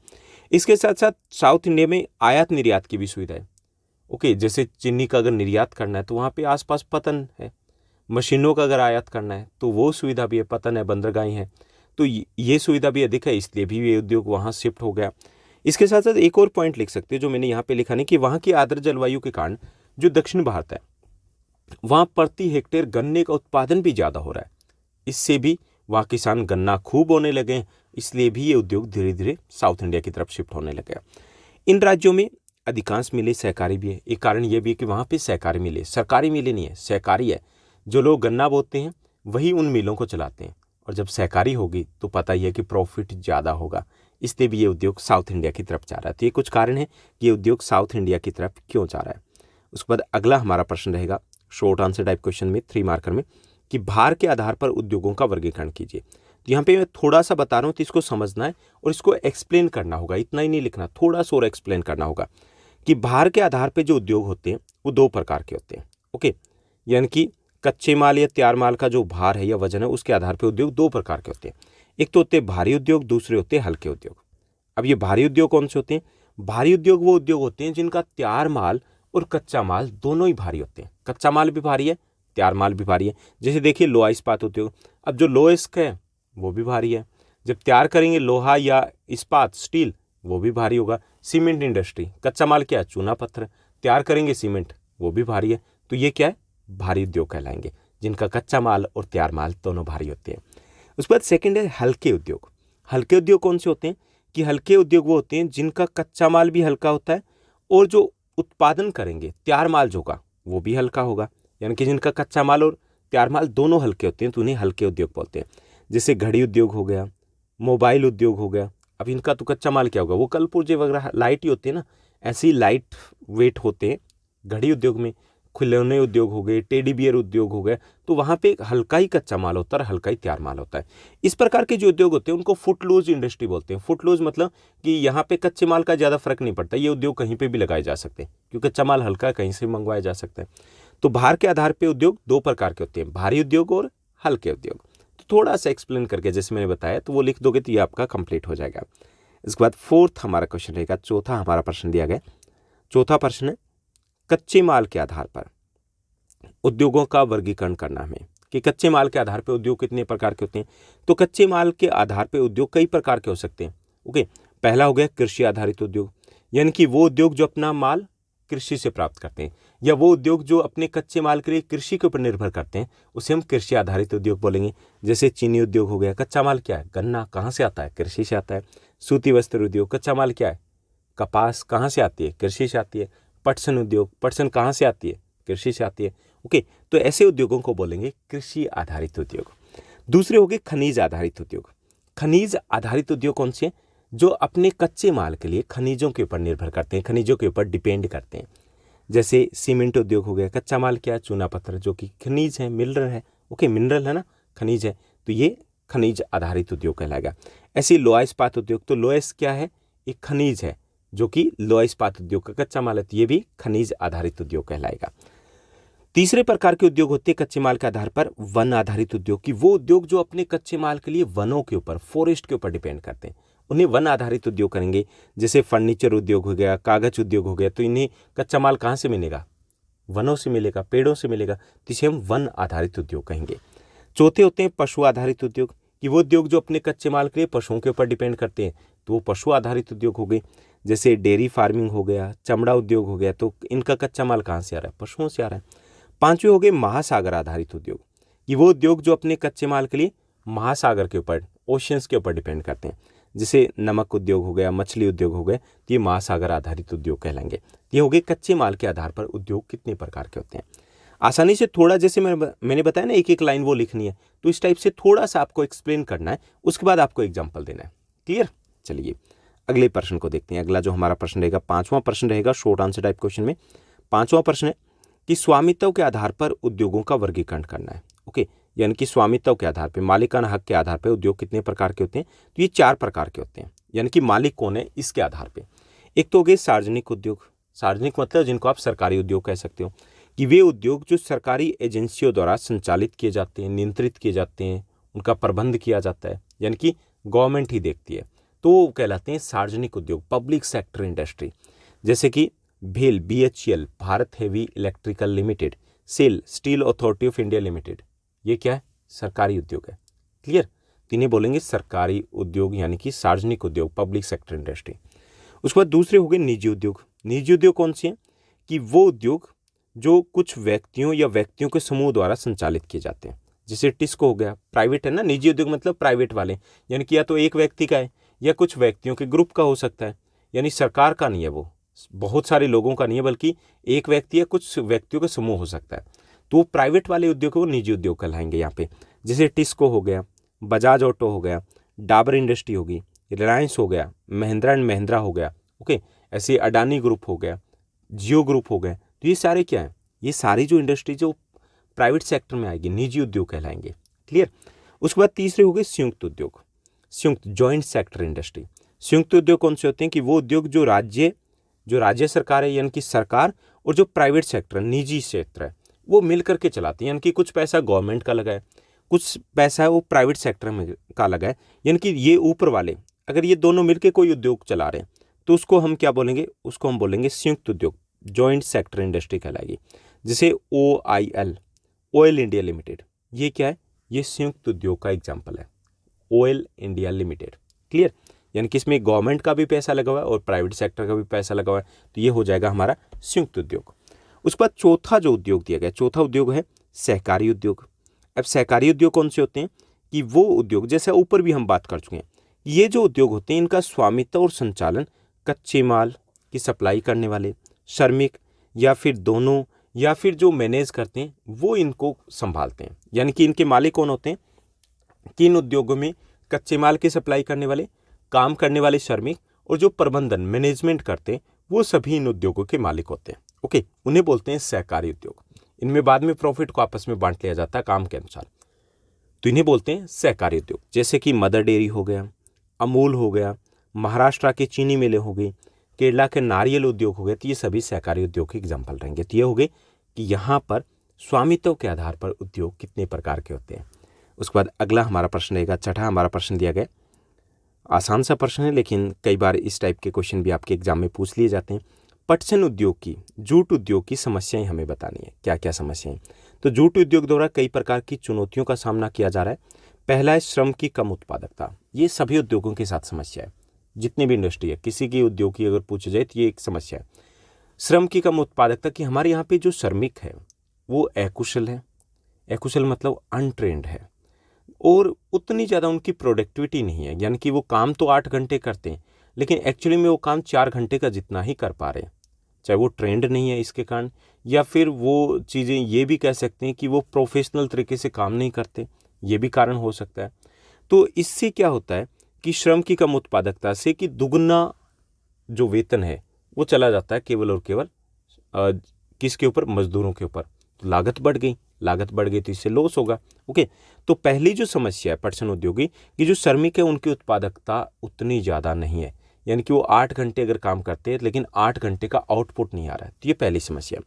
इसके साथ साथ साउथ इंडिया में आयात निर्यात की भी सुविधा है। ओके, जैसे चीनी का अगर निर्यात करना है तो वहाँ पे आसपास पतन है, मशीनों का अगर आयात करना है तो वो सुविधा भी है, पतन है, बंदरगाहें हैं, तो ये सुविधा भी अधिक है, इसलिए भी ये उद्योग वहाँ शिफ्ट हो गया। इसके साथ साथ एक और पॉइंट लिख सकते हैं जो मैंने यहाँ पे लिखा नहीं, कि वहाँ की आर्द्र जलवायु के कारण जो दक्षिण भारत है वहाँ प्रति हेक्टेयर गन्ने का उत्पादन भी ज़्यादा हो रहा है, इससे भी वहाँ किसान गन्ना खूब होने लगे हैं, इसलिए भी ये उद्योग धीरे धीरे साउथ इंडिया की तरफ शिफ्ट होने लगे। इन राज्यों में अधिकांश मिलें सहकारी भी है। एक कारण ये भी है कि वहाँ पे सहकारी मिलें, सरकारी मिलें नहीं है, सहकारी है। जो लोग गन्ना बोते हैं वही उन मिलों को चलाते हैं, और जब सहकारी होगी तो पता ही है कि प्रॉफिट ज़्यादा होगा, इसलिए भी ये उद्योग साउथ इंडिया की तरफ जा रहा है। तो ये कुछ कारण है कि ये उद्योग साउथ इंडिया की तरफ क्यों जा रहा है। उसके बाद अगला हमारा प्रश्न रहेगा शॉर्ट आंसर टाइप क्वेश्चन में 3 मार्कर में, कि भार के आधार पर उद्योगों का वर्गीकरण कीजिए। तो यहाँ पे मैं थोड़ा सा बता रहा हूँ, तो इसको समझना है और इसको एक्सप्लेन करना होगा, इतना ही नहीं लिखना, थोड़ा सा और एक्सप्लेन करना होगा कि भार के आधार पर जो उद्योग होते हैं वो 2 प्रकार के होते हैं। ओके, यानी कि कच्चे माल या तैयार माल का जो भार है या वजन है उसके आधार पर उद्योग 2 प्रकार के होते हैं। एक तो होते हैं भारी उद्योग, दूसरे होते हैं हल्के उद्योग। अब ये भारी उद्योग कौन से होते हैं? भारी उद्योग वो उद्योग होते हैं जिनका तैयार माल और कच्चा माल दोनों ही भारी होते हैं। कच्चा माल भी भारी है, तैयार माल भी भारी है। जैसे देखिए लोहा इस्पात उद्योग, अब जो लोहा इस्क है वो भी भारी है। जब तैयार करेंगे लोहा या इस्पात स्टील, वो भी भारी होगा। सीमेंट इंडस्ट्री, कच्चा माल क्या है? चूना पत्थर, तैयार करेंगे सीमेंट, वो भी भारी है। तो ये क्या है? भारी उद्योग कहलाएंगे, जिनका कच्चा माल और तैयार माल दोनों भारी होते हैं। उसके बाद सेकेंड है हल्के उद्योग। हल्के उद्योग कौन से होते हैं? कि हल्के उद्योग वो होते हैं जिनका कच्चा माल भी हल्का होता है और जो उत्पादन करेंगे तैयार माल जो का वो भी हल्का होगा, यानी कि जिनका कच्चा माल और तैयार माल दोनों हल्के होते हैं, तो उन्हें हल्के उद्योग बोलते हैं। जैसे घड़ी उद्योग हो गया, मोबाइल उद्योग हो गया। अब इनका तो कच्चा माल क्या होगा? वो कल पुर्जे वगैरह लाइट ही होते हैं ना, ऐसे ही लाइट वेट होते हैं घड़ी उद्योग में। खिलौने उद्योग हो गए, टेडी बियर उद्योग हो गए, तो वहाँ पे हल्का ही कच्चा माल होता है और हल्का ही तैयार माल होता है। इस प्रकार के जो उद्योग होते हैं उनको फुटलूज इंडस्ट्री बोलते हैं। फुटलूज मतलब कि यहाँ पे कच्चे माल का ज़्यादा फर्क नहीं पड़ता, ये उद्योग कहीं पे भी लगाए जा सकते हैं क्योंकि कच्चा माल हल्का कहीं से मंगवाया जा सकता है। तो भार के आधार पर उद्योग 2 प्रकार के होते हैं, भारी उद्योग और हल्के उद्योग। तो थोड़ा सा एक्सप्लेन करके जैसे मैंने बताया तो वो लिख दोगे तो ये आपका कंप्लीट हो जाएगा। इसके बाद 4th हमारा क्वेश्चन रहेगा, चौथा हमारा प्रश्न दिया गया। चौथा प्रश्न है, कच्चे माल के आधार पर उद्योगों का वर्गीकरण करना हमें, कि कच्चे माल के आधार पर उद्योग कितने प्रकार के होते हैं। तो कच्चे माल के आधार पर उद्योग कई प्रकार के हो सकते हैं। ओके, पहला हो गया कृषि आधारित उद्योग, यानी कि वो उद्योग जो अपना माल कृषि से प्राप्त करते हैं, या वो उद्योग जो अपने कच्चे माल के लिए कृषि के ऊपर निर्भर करते हैं, उसे हम कृषि आधारित उद्योग बोलेंगे। जैसे चीनी उद्योग हो गया, कच्चा माल क्या है? गन्ना। कहाँ से आता है? कृषि से आता है। सूती वस्त्र उद्योग, कच्चा माल क्या है? कपास। कहाँ से आती है? कृषि से आती है। पटसन उद्योग, पटसन कहाँ से आती है? कृषि से आती है। ओके, तो ऐसे उद्योगों को बोलेंगे कृषि आधारित उद्योग। दूसरे हो गए खनिज आधारित उद्योग। खनिज आधारित उद्योग कौन से हैं? जो अपने कच्चे माल के लिए खनिजों के ऊपर निर्भर करते हैं, खनिजों के ऊपर डिपेंड करते हैं। जैसे सीमेंट उद्योग हो गया, कच्चा माल क्या है? चूना पत्थर, जो कि खनिज है, मिनरल है। ओके, मिनरल है ना, खनिज है। तो ये खनिज आधारित उद्योग कहलाएगा। ऐसे ही लोहा इस्पात उद्योग, तो लोहा क्या है, एक खनिज है जो कि लोहा इस्पात उद्योग का कच्चा माल है, तो ये भी खनिज आधारित उद्योग कहलाएगा। तीसरे प्रकार के उद्योग होते हैं कच्चे माल के आधार पर वन आधारित उद्योग की, वो उद्योग जो अपने कच्चे माल के लिए वनों के ऊपर, फॉरेस्ट के ऊपर डिपेंड करते हैं, उन्हें वन आधारित उद्योग करेंगे। जैसे फर्नीचर उद्योग हो गया, कागज उद्योग हो गया, तो इन्हें कच्चा माल कहाँ से मिलेगा, वनों से मिलेगा, पेड़ों से मिलेगा, तो इसे हम वन आधारित उद्योग कहेंगे। चौथे होते हैं पशु आधारित उद्योग, कि वो उद्योग जो अपने कच्चे माल के लिए पशुओं के ऊपर डिपेंड करते हैं, तो वो पशु आधारित उद्योग हो गए। जैसे डेयरी फार्मिंग हो गया, चमड़ा उद्योग हो गया, तो इनका कच्चा माल कहाँ से आ रहा है, पशुओं से आ रहा है। पांचवें हो गए महासागर आधारित उद्योग, कि वो उद्योग जो अपने कच्चे माल के लिए महासागर के ऊपर, ओशियंस के ऊपर डिपेंड करते हैं। जैसे नमक उद्योग हो गया, मछली उद्योग हो गए, तो ये महासागर आधारित उद्योग कहलाएंगे। ये हो गए कच्चे माल के आधार पर उद्योग कितने प्रकार के होते हैं। आसानी से थोड़ा, जैसे मैंने बताया ना, एक एक लाइन वो लिखनी है, तो इस टाइप से थोड़ा सा आपको एक्सप्लेन करना है, उसके बाद आपको एग्जाम्पल देना है। क्लियर? चलिए अगले प्रश्न को देखते हैं। अगला जो हमारा प्रश्न रहेगा, पांचवां प्रश्न रहेगा शॉर्ट आंसर टाइप क्वेश्चन में। पांचवां प्रश्न है कि स्वामित्व के आधार पर उद्योगों का वर्गीकरण करना है। ओके, यानी कि स्वामित्व के आधार पर, मालिकाना हक के आधार पर उद्योग कितने प्रकार के होते हैं, तो ये 4 प्रकार के होते हैं। यानी कि मालिक कौन है इसके आधार पर। एक तो हो गए सार्वजनिक उद्योग, सार्वजनिक मतलब जिनको आप सरकारी उद्योग कह सकते हो, कि वे उद्योग जो सरकारी एजेंसियों द्वारा संचालित किए जाते हैं, नियंत्रित किए जाते हैं, उनका प्रबंध किया जाता है, यानी कि गवर्नमेंट ही देखती है, तो वो कहलाते हैं सार्वजनिक उद्योग, पब्लिक सेक्टर इंडस्ट्री। जैसे कि भेल, BHEL, Bharat heavy electrical limited, SAIL, steel authority of India limited, ये क्या है, सरकारी उद्योग है। क्लियर? तो इन्हें बोलेंगे सरकारी उद्योग, यानी कि सार्वजनिक उद्योग, पब्लिक सेक्टर इंडस्ट्री। उसके बाद दूसरे हो गए निजी उद्योग। निजी उद्योग कौन से हैं, कि वो उद्योग जो कुछ व्यक्तियों या व्यक्तियों के समूह द्वारा संचालित किए जाते हैं। जैसे टिस्को हो गया, प्राइवेट है ना, निजी उद्योग मतलब प्राइवेट वाले, यानी कि या तो एक व्यक्ति का है या कुछ व्यक्तियों के ग्रुप का हो सकता है, यानी सरकार का नहीं है, वो बहुत सारे लोगों का नहीं है, बल्कि एक व्यक्ति या कुछ व्यक्तियों का समूह हो सकता है, तो वो प्राइवेट वाले उद्योग को निजी उद्योग कहलाएंगे यहाँ पे। जैसे टिस्को हो गया, बजाज ऑटो हो गया, डाबर इंडस्ट्री होगी, रिलायंस हो गया, महिंद्रा एंड महिंद्रा हो गया, ओके, ऐसे अडानी ग्रुप हो गया, जियो ग्रुप हो गए, तो ये सारे क्या है, ये सारी जो इंडस्ट्री जो प्राइवेट सेक्टर में आएगी, निजी उद्योग कहलाएंगे। क्लियर? उसके बाद तीसरे हो गए संयुक्त उद्योग, संयुक्त, जॉइंट सेक्टर इंडस्ट्री। संयुक्त उद्योग कौन से होते हैं, कि वो उद्योग जो राज्य सरकार है, यानी कि सरकार, और जो प्राइवेट सेक्टर, निजी क्षेत्र है, वो मिल करके चलाते हैं। यानी कि कुछ पैसा गवर्नमेंट का लगा है, कुछ पैसा है वो प्राइवेट सेक्टर में का लगा है, यानी कि ये ऊपर वाले, अगर ये दोनों मिलकर कोई उद्योग चला रहे हैं, तो उसको हम क्या बोलेंगे, उसको हम बोलेंगे संयुक्त उद्योग, जॉइंट सेक्टर इंडस्ट्री कहलाएगी। जैसे OIL, ऑयल इंडिया लिमिटेड, ये क्या है, ये संयुक्त उद्योग का एग्जाम्पल है, ऑयल इंडिया लिमिटेड। क्लियर? यानी कि इसमें गवर्नमेंट का भी पैसा लगा हुआ है और प्राइवेट सेक्टर का भी पैसा लगा हुआ है, तो ये हो जाएगा हमारा संयुक्त उद्योग। उसके बाद चौथा जो उद्योग दिया गया, चौथा उद्योग है सहकारी उद्योग। अब सहकारी उद्योग कौन से होते हैं, कि वो उद्योग, जैसे ऊपर भी हम बात कर चुके हैं, ये जो उद्योग होते हैं, इनका स्वामित्व और संचालन कच्चे माल की सप्लाई करने वाले, श्रमिक, या फिर दोनों, या फिर जो मैनेज करते हैं वो इनको संभालते हैं। यानी कि इनके मालिक कौन होते हैं, कि इन उद्योगों में कच्चे माल की सप्लाई करने वाले, काम करने वाले श्रमिक, और जो प्रबंधन, मैनेजमेंट करते हैं, वो सभी इन उद्योगों के मालिक होते हैं। ओके, उन्हें बोलते हैं सहकारी उद्योग। इनमें बाद में प्रॉफिट को आपस में बांट लिया जाता है काम के अनुसार, तो इन्हें बोलते हैं सहकारी उद्योग। जैसे कि मदर डेयरी हो गया, अमूल हो गया, महाराष्ट्र के चीनी मिलें हो गई, केरला के नारियल उद्योग हो गए, तो ये सभी सहकारी उद्योग के एग्जाम्पल रहेंगे। तो ये हो गए कि यहाँ पर स्वामित्व के आधार पर उद्योग कितने प्रकार के होते हैं। उसके बाद अगला हमारा प्रश्न रहेगा, छठा हमारा प्रश्न दिया गया, आसान सा प्रश्न है, लेकिन कई बार इस टाइप के क्वेश्चन भी आपके एग्जाम में पूछ लिए जाते हैं। पटसन उद्योग की, जूट उद्योग की समस्याएं हमें बतानी है, क्या क्या समस्याएं। तो जूट उद्योग द्वारा कई प्रकार की चुनौतियों का सामना किया जा रहा है। पहला है श्रम की कम उत्पादकता, ये सभी उद्योगों के साथ समस्या है, जितने भी इंडस्ट्री है, किसी की उद्योग की अगर पूछा जाए तो ये एक समस्या है, श्रम की कम उत्पादकता। कि हमारे यहाँ पे जो श्रमिक है वो अकुशल है, अकुशल मतलब अनट्रेंड है, और उतनी ज़्यादा उनकी प्रोडक्टिविटी नहीं है, यानी कि वो काम तो 8 घंटे करते हैं, लेकिन एक्चुअली में वो काम 4 घंटे का जितना ही कर पा रहे हैं। चाहे वो ट्रेंड नहीं है इसके कारण, या फिर वो चीज़ें ये भी कह सकते हैं कि वो प्रोफेशनल तरीके से काम नहीं करते, ये भी कारण हो सकता है। तो इससे क्या होता है कि श्रम की कम उत्पादकता से कि दुगना जो वेतन है वो चला जाता है केवल और केवल किसके ऊपर, मजदूरों के ऊपर, तो लागत बढ़ गई। लागत बढ़ गई तो इससे लॉस होगा। ओके, तो पहली जो समस्या है पटसन उद्योगी कि जो श्रमिक है उनकी उत्पादकता उतनी ज़्यादा नहीं है, यानी कि वो 8 घंटे अगर काम करते हैं लेकिन 8 घंटे का आउटपुट नहीं आ रहा है, तो ये पहली समस्या।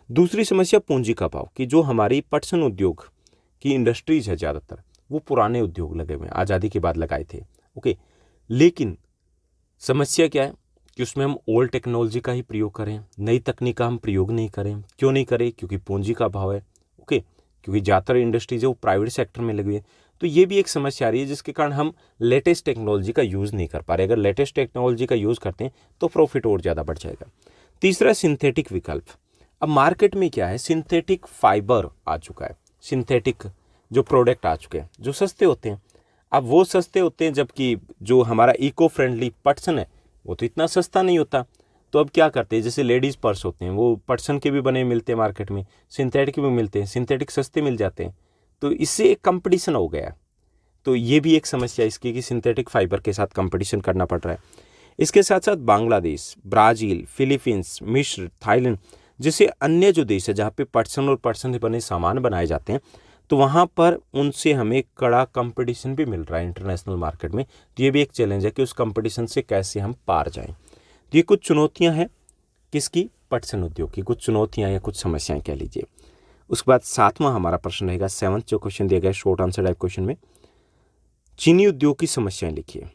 दूसरी समस्या पूंजी का अभाव कि जो हमारी पटसन उद्योग की इंडस्ट्रीज है ज़्यादातर वो पुराने उद्योग लगे हुए हैं, आज़ादी के बाद लगाए थे। ओके, लेकिन समस्या क्या है कि उसमें हम ओल्ड टेक्नोलॉजी का ही प्रयोग करें, नई तकनीक का हम प्रयोग नहीं करें। क्यों नहीं करें? क्योंकि पूंजी का अभाव है। ओके, क्योंकि ज़्यादातर इंडस्ट्रीज है वो प्राइवेट सेक्टर में लगी हुई है, तो ये भी एक समस्या आ रही है जिसके कारण हम लेटेस्ट टेक्नोलॉजी का यूज़ नहीं कर पा रहे। अगर लेटेस्ट टेक्नोलॉजी का यूज़ करते हैं तो प्रॉफिट और ज़्यादा बढ़ जाएगा। तीसरा, सिंथेटिक विकल्प। अब मार्केट में क्या है, सिंथेटिक फाइबर आ चुका है, सिंथेटिक जो प्रोडक्ट आ चुके हैं जो सस्ते होते हैं। अब वो सस्ते होते हैं जबकि जो हमारा इको फ्रेंडली पटसन है वो तो इतना सस्ता नहीं होता। तो अब क्या करते हैं, जैसे लेडीज़ पर्स होते हैं वो पटसन के भी बने मिलते हैं मार्केट में, सिंथेटिक भी मिलते हैं, सिंथेटिक सस्ते मिल जाते हैं, तो इससे एक कंपटीशन हो गया है। तो ये भी एक समस्या इसकी कि सिंथेटिक फाइबर के साथ कंपटीशन करना पड़ रहा है। इसके साथ साथ बांग्लादेश, ब्राज़ील, फिलीपींस, मिस्र, थाईलैंड जैसे अन्य जो देश है जहाँ पे पटसन और पटसन से बने सामान बनाए जाते हैं, तो वहाँ पर उनसे हमें कड़ा कंपटीशन भी मिल रहा है इंटरनेशनल मार्केट में। तो ये भी एक चैलेंज है कि उस कंपटीशन से कैसे हम पार जाएं। तो ये कुछ चुनौतियाँ हैं किसकी, पटसन उद्योग की, कुछ चुनौतियाँ या कुछ समस्याएं कह लीजिए। उसके बाद 7वां हमारा प्रश्न रहेगा, 7th जो क्वेश्चन दिया गया शॉर्ट आंसर टाइप क्वेश्चन में, चीनी उद्योग की समस्याएं लिखिए।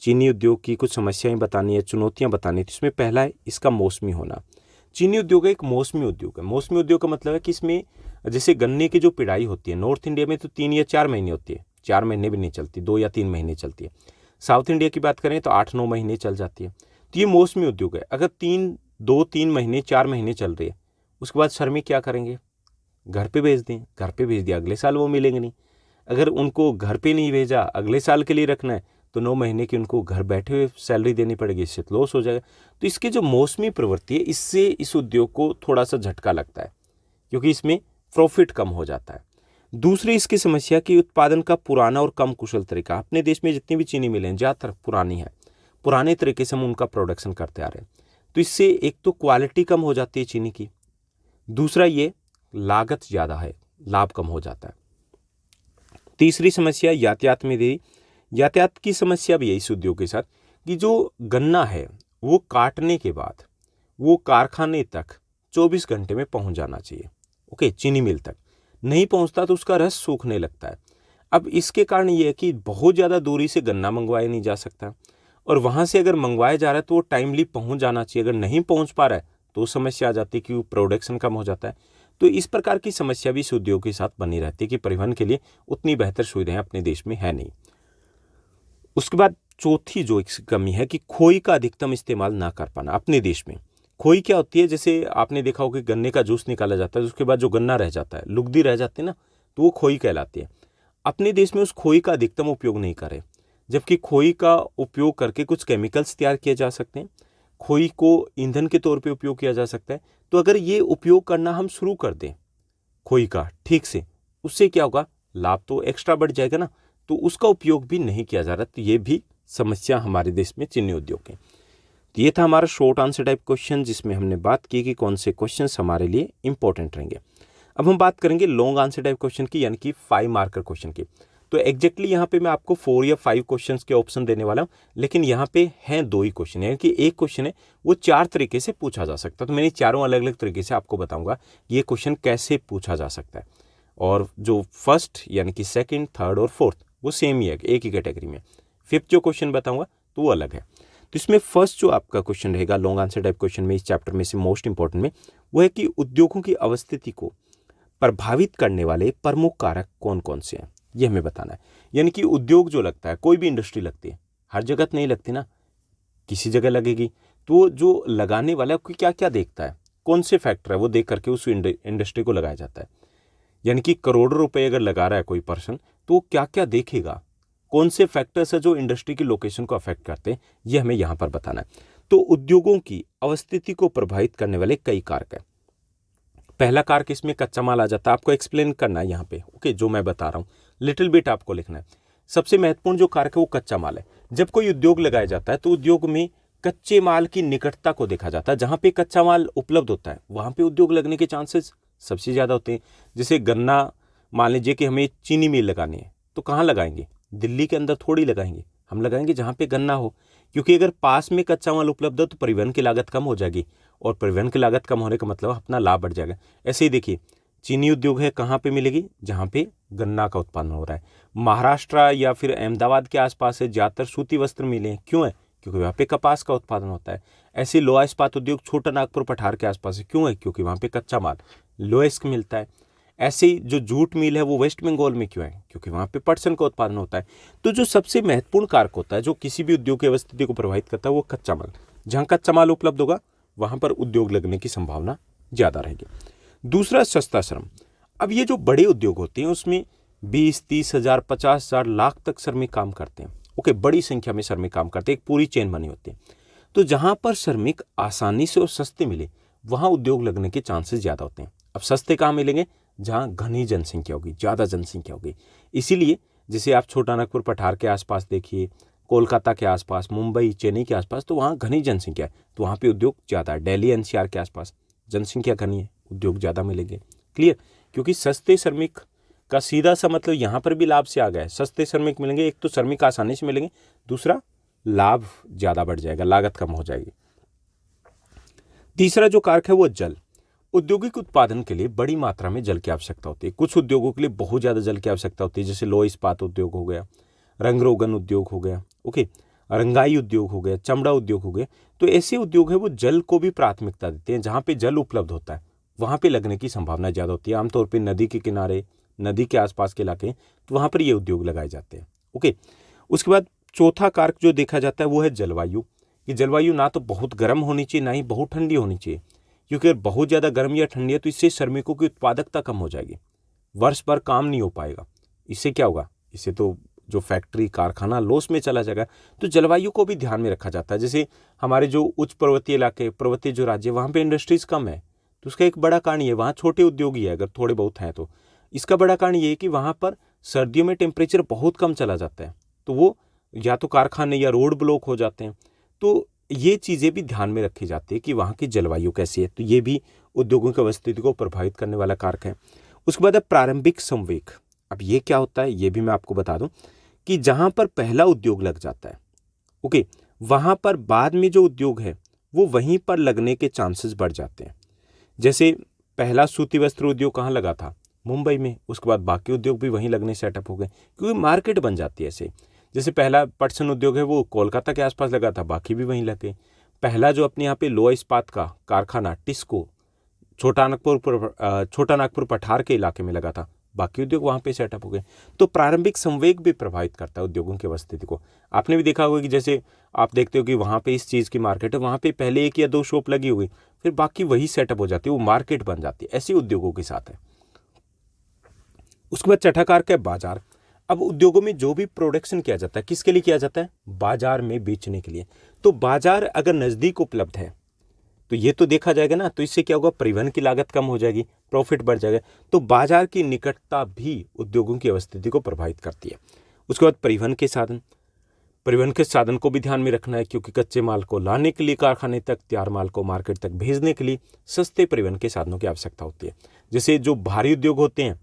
चीनी उद्योग की कुछ समस्याएं बतानी है, चुनौतियां बतानी है। तो इसमें पहला है इसका मौसमी होना। चीनी उद्योग एक मौसमी उद्योग है। मौसमी उद्योग का मतलब है कि इसमें जैसे गन्ने की जो पिड़ाई होती है नॉर्थ इंडिया में तो 3 या 4 महीने होती है, 4 महीने भी नहीं चलती, 2 या 3 महीने चलती है। साउथ इंडिया की बात करें तो 8-9 महीने चल जाती है। तो ये मौसमी उद्योग है। अगर 2-3 महीने 4 महीने चल रही है, उसके बाद श्रमिक क्या करेंगे, घर पे भेज दें, घर पे भेज दिया, अगले साल वो मिलेंगे नहीं। अगर उनको घर पे नहीं भेजा, अगले साल के लिए रखना है, तो 9 महीने की उनको घर बैठे हुए सैलरी देनी पड़ेगी, इससे लॉस हो जाएगा। तो इसकी जो मौसमी प्रवृत्ति है इससे इस उद्योग को थोड़ा सा झटका लगता है क्योंकि इसमें प्रॉफिट कम हो जाता है। दूसरी इसकी समस्या कि उत्पादन का पुराना और कम कुशल तरीका। अपने देश में जितनी भी चीनी मिलें ज़्यादातर पुरानी है, पुराने तरीके से हम उनका प्रोडक्शन करते आ रहे हैं, तो इससे एक तो क्वालिटी कम हो जाती है चीनी की, दूसरा ये लागत ज़्यादा है, लाभ कम हो जाता है। तीसरी समस्या यातायात में देरी। यातायात की समस्या भी है इस उद्योग के साथ कि जो गन्ना है वो काटने के बाद वो कारखाने तक 24 घंटे में पहुंच जाना चाहिए। ओके, चीनी मिल तक नहीं पहुंचता तो उसका रस सूखने लगता है। अब इसके कारण ये है कि बहुत ज़्यादा दूरी से गन्ना मंगवाया नहीं जा सकता, और वहाँ से अगर मंगवाया जा रहा है तो वो टाइमली पहुँच जाना चाहिए। अगर नहीं पहुँच पा रहा है तो समस्या आ जाती है कि प्रोडक्शन कम हो जाता है। तो इस प्रकार की समस्या भी इस उद्योग के साथ बनी रहती है कि परिवहन के लिए उतनी बेहतर सुविधाएं अपने देश में है नहीं। उसके बाद चौथी जो एक कमी है कि खोई का अधिकतम इस्तेमाल ना कर पाना अपने देश में। खोई क्या होती है, जैसे आपने देखा होगा कि गन्ने का जूस निकाला जाता है, उसके बाद जो गन्ना रह जाता है, लुगदी रह जाती है ना, तो वो खोई कहलाती है। अपने देश में उस खोई का अधिकतम उपयोग नहीं करें, जबकि खोई का उपयोग करके कुछ केमिकल्स तैयार किए जा सकते हैं, खोई को ईंधन के तौर पे उपयोग किया जा सकता है। तो अगर ये उपयोग करना हम शुरू कर दें खोई का ठीक से, उससे क्या होगा, लाभ तो एक्स्ट्रा बढ़ जाएगा ना, तो उसका उपयोग भी नहीं किया जा रहा। तो ये भी समस्या हमारे देश में चीनी उद्योग की। तो ये था हमारा शॉर्ट आंसर टाइप क्वेश्चन जिसमें हमने बात की कि कौन से क्वेश्चंस हमारे लिए इंपॉर्टेंट रहेंगे। अब हम बात करेंगे लॉन्ग आंसर टाइप क्वेश्चन की, यानी कि 5 मार्कर क्वेश्चन की। तो एग्जैक्टली यहाँ पे मैं आपको 4 या 5 क्वेश्चंस के ऑप्शन देने वाला हूँ, लेकिन यहाँ पे हैं 2 ही क्वेश्चन, यानी कि एक क्वेश्चन है वो 4 तरीके से पूछा जा सकता है। तो मैंने चारों अलग अलग तरीके से आपको बताऊंगा ये क्वेश्चन कैसे पूछा जा सकता है। और जो फर्स्ट यानी कि सेकंड, थर्ड और फोर्थ वो सेम ही है, एक ही कैटेगरी में। फिफ्थ जो क्वेश्चन बताऊंगा तो वो अलग है। तो इसमें फर्स्ट जो आपका क्वेश्चन रहेगा लॉन्ग आंसर टाइप क्वेश्चन में, इस चैप्टर में से मोस्ट इंपॉर्टेंट में, वो है कि उद्योगों की अवस्थिति को प्रभावित करने वाले प्रमुख कारक कौन कौन से हैं, ये हमें बताना है। यानी कि उद्योग जो लगता है, कोई भी इंडस्ट्री लगती है, हर जगह तो नहीं लगती ना, किसी जगह लगेगी, तो जो लगाने वाला है क्या क्या देखता है, कौन से फैक्टर है वो देख करके उस इंडस्ट्री को लगाया जाता है। यानी कि करोड़ों रुपए अगर लगा रहा है कोई पर्सन, तो वो क्या क्या देखेगा, कौन से फैक्टर्स है जो इंडस्ट्री की लोकेशन को अफेक्ट करते हैं, ये हमें यहाँ पर बताना है। तो उद्योगों की अवस्थिति को प्रभावित करने वाले कई कारक हैं। पहला कारक इसमें कच्चा माल आ जाता है, आपको एक्सप्लेन करना है यहाँ पे। ओके, जो मैं बता रहा हूँ लिटिल बिट आपको लिखना है। सबसे महत्वपूर्ण जो कारक है वो कच्चा माल है। जब कोई उद्योग लगाया जाता है तो उद्योग में कच्चे माल की निकटता को देखा जाता है। जहाँ पे कच्चा माल उपलब्ध होता है वहाँ पे उद्योग लगने के चांसेस सबसे ज़्यादा होते हैं। जैसे गन्ना, मान लीजिए कि हमें चीनी मिल लगानी है, तो कहाँ लगाएंगे? दिल्ली के अंदर थोड़ी लगाएंगे, हम लगाएंगे जहाँ पे गन्ना हो, क्योंकि अगर पास में कच्चा माल उपलब्ध हो तो परिवहन की लागत कम हो जाएगी, और परिवहन की लागत कम होने का मतलब अपना लाभ बढ़ जाएगा। ऐसे ही देखिए, चीनी उद्योग है, कहाँ पे मिलेगी? जहाँ पे गन्ना का उत्पादन हो रहा है। महाराष्ट्र या फिर अहमदाबाद के आसपास है ज़्यादातर सूती वस्त्र मिले हैं, क्यों है? क्योंकि वहाँ पे कपास का उत्पादन होता है। ऐसे लोहा इस्पात उद्योग छोटा नागपुर पठार के आसपास है, क्यों है? क्योंकि वहाँ पे कच्चा माल लोएस्क मिलता है। ऐसे ही जो जूट मिल है वो वेस्ट बंगाल में क्यों है? क्योंकि वहाँ पे पटसन का उत्पादन होता है। तो जो सबसे महत्वपूर्ण कारक होता है जो किसी भी उद्योग की अवस्थिति को प्रभावित करता है वो कच्चा माल। जहाँ कच्चा माल उपलब्ध होगा वहाँ पर उद्योग लगने की संभावना ज़्यादा रहेगी। दूसरा, सस्ता श्रम। अब ये जो बड़े उद्योग होते हैं उसमें 20-30 हज़ार 50 हज़ार लाख तक श्रमिक काम करते हैं। ओके, बड़ी संख्या में श्रमिक काम करते हैं, एक पूरी चेन बनी होती है। तो जहाँ पर श्रमिक आसानी से और सस्ते मिले वहाँ उद्योग लगने के चांसेस ज़्यादा होते हैं। अब सस्ते कहाँ मिलेंगे? जहाँ घनी जनसंख्या होगी, ज़्यादा जनसंख्या होगी। इसीलिए जैसे आप छोटा नागपुर पठार के आसपास देखिए, कोलकाता के आसपास, मुंबई, चेन्नई के आसपास, तो वहाँ घनी जनसंख्या है, तो वहाँ पे उद्योग ज़्यादा है। दिल्ली एनसीआर के आसपास जनसंख्या घनी है, उद्योग ज़्यादा मिलेंगे। क्लियर? क्योंकि सस्ते श्रमिक का सीधा सा मतलब यहाँ पर भी लाभ से आ गया है। सस्ते श्रमिक मिलेंगे, एक तो श्रमिक आसानी से मिलेंगे, दूसरा लाभ ज़्यादा बढ़ जाएगा, लागत कम हो जाएगी। तीसरा जो कारक है वो जल। औद्योगिक उत्पादन के लिए बड़ी मात्रा में जल की आवश्यकता होती है। कुछ उद्योगों के लिए बहुत ज़्यादा जल की आवश्यकता होती है, जैसे लोहा इस्पात उद्योग हो गया, रंग रोगन उद्योग हो गया, ओके, रंगाई उद्योग हो गया, चमड़ा उद्योग हो गया। तो ऐसे उद्योग है वो जल को भी प्राथमिकता देते हैं। जहाँ पे जल उपलब्ध होता है वहाँ पे लगने की संभावना ज़्यादा होती है। आमतौर पर नदी के किनारे, नदी के आसपास के इलाके, तो वहाँ पर ये उद्योग लगाए जाते हैं। ओके, उसके बाद चौथा कारक जो देखा जाता है वो है जलवायु। कि जलवायु ना तो बहुत गर्म होनी चाहिए ना ही बहुत ठंडी होनी चाहिए, क्योंकि अगर बहुत ज़्यादा गर्म या ठंडी है तो इससे श्रमिकों की उत्पादकता कम हो जाएगी, वर्ष भर काम नहीं हो पाएगा। इससे क्या होगा? इससे तो जो फैक्ट्री कारखाना लॉस में चला जाएगा। तो जलवायु को भी ध्यान में रखा जाता है। जैसे हमारे जो उच्च पर्वतीय इलाके, पर्वतीय जो राज्य, वहाँ पे इंडस्ट्रीज कम है, तो उसका एक बड़ा कारण ये है, वहाँ छोटे उद्योग ही है अगर थोड़े बहुत हैं तो। इसका बड़ा कारण ये है कि वहाँ पर सर्दियों में टेम्परेचर बहुत कम चला जाता है, तो वो या तो कारखाने या रोड ब्लॉक हो जाते हैं। तो ये चीज़ें भी ध्यान में रखी जाती है कि वहाँ की जलवायु कैसी है, तो ये भी उद्योगों की अवस्थिति को प्रभावित करने वाला कारक है। उसके बाद है प्रारंभिक संवेग। अब ये क्या होता है ये भी मैं आपको बता दूं कि जहाँ पर पहला उद्योग लग जाता है, ओके, वहाँ पर बाद में जो उद्योग है वो वहीं पर लगने के चांसेस बढ़ जाते हैं। जैसे पहला सूती वस्त्र उद्योग कहाँ लगा था? मुंबई में। उसके बाद बाकी उद्योग भी वहीं लगने सेटअप हो गए, क्योंकि मार्केट बन जाती है ऐसे। जैसे पहला पटसन उद्योग है वो कोलकाता के आसपास लगा था, बाकी भी वहीं लगे। पहला जो अपने यहाँ पे लोहा इस्पात का कारखाना टिस्को छोटा नागपुर पठार के इलाके में लगा था, बाकी उद्योग वहाँ पे सेटअप हो गए। तो प्रारंभिक संवेग भी प्रभावित करता है उद्योगों की अवस्थिति को। आपने भी देखा होगा कि जैसे आप देखते हो कि वहाँ पे इस चीज़ की मार्केट है, वहाँ पे पहले 1 या 2 शॉप लगी हुई, फिर बाकी वही सेटअप हो जाती है, वो मार्केट बन जाती है। ऐसे उद्योगों के साथ है। उसके बाद छठा कारक है बाजार। अब उद्योगों में जो भी प्रोडक्शन किया जाता है किसके लिए किया जाता है? बाजार में बेचने के लिए। तो बाजार अगर नज़दीक उपलब्ध है तो ये तो देखा जाएगा ना, तो इससे क्या होगा? परिवहन की लागत कम हो जाएगी, प्रॉफिट बढ़ जाएगा। तो बाजार की निकटता भी उद्योगों की अवस्थिति को प्रभावित करती है। उसके बाद परिवहन के साधन। परिवहन के साधन को भी ध्यान में रखना है, क्योंकि कच्चे माल को लाने के लिए कारखाने तक, तैयार माल को मार्केट तक भेजने के लिए सस्ते परिवहन के साधनों की आवश्यकता होती है। जैसे जो भारी उद्योग होते हैं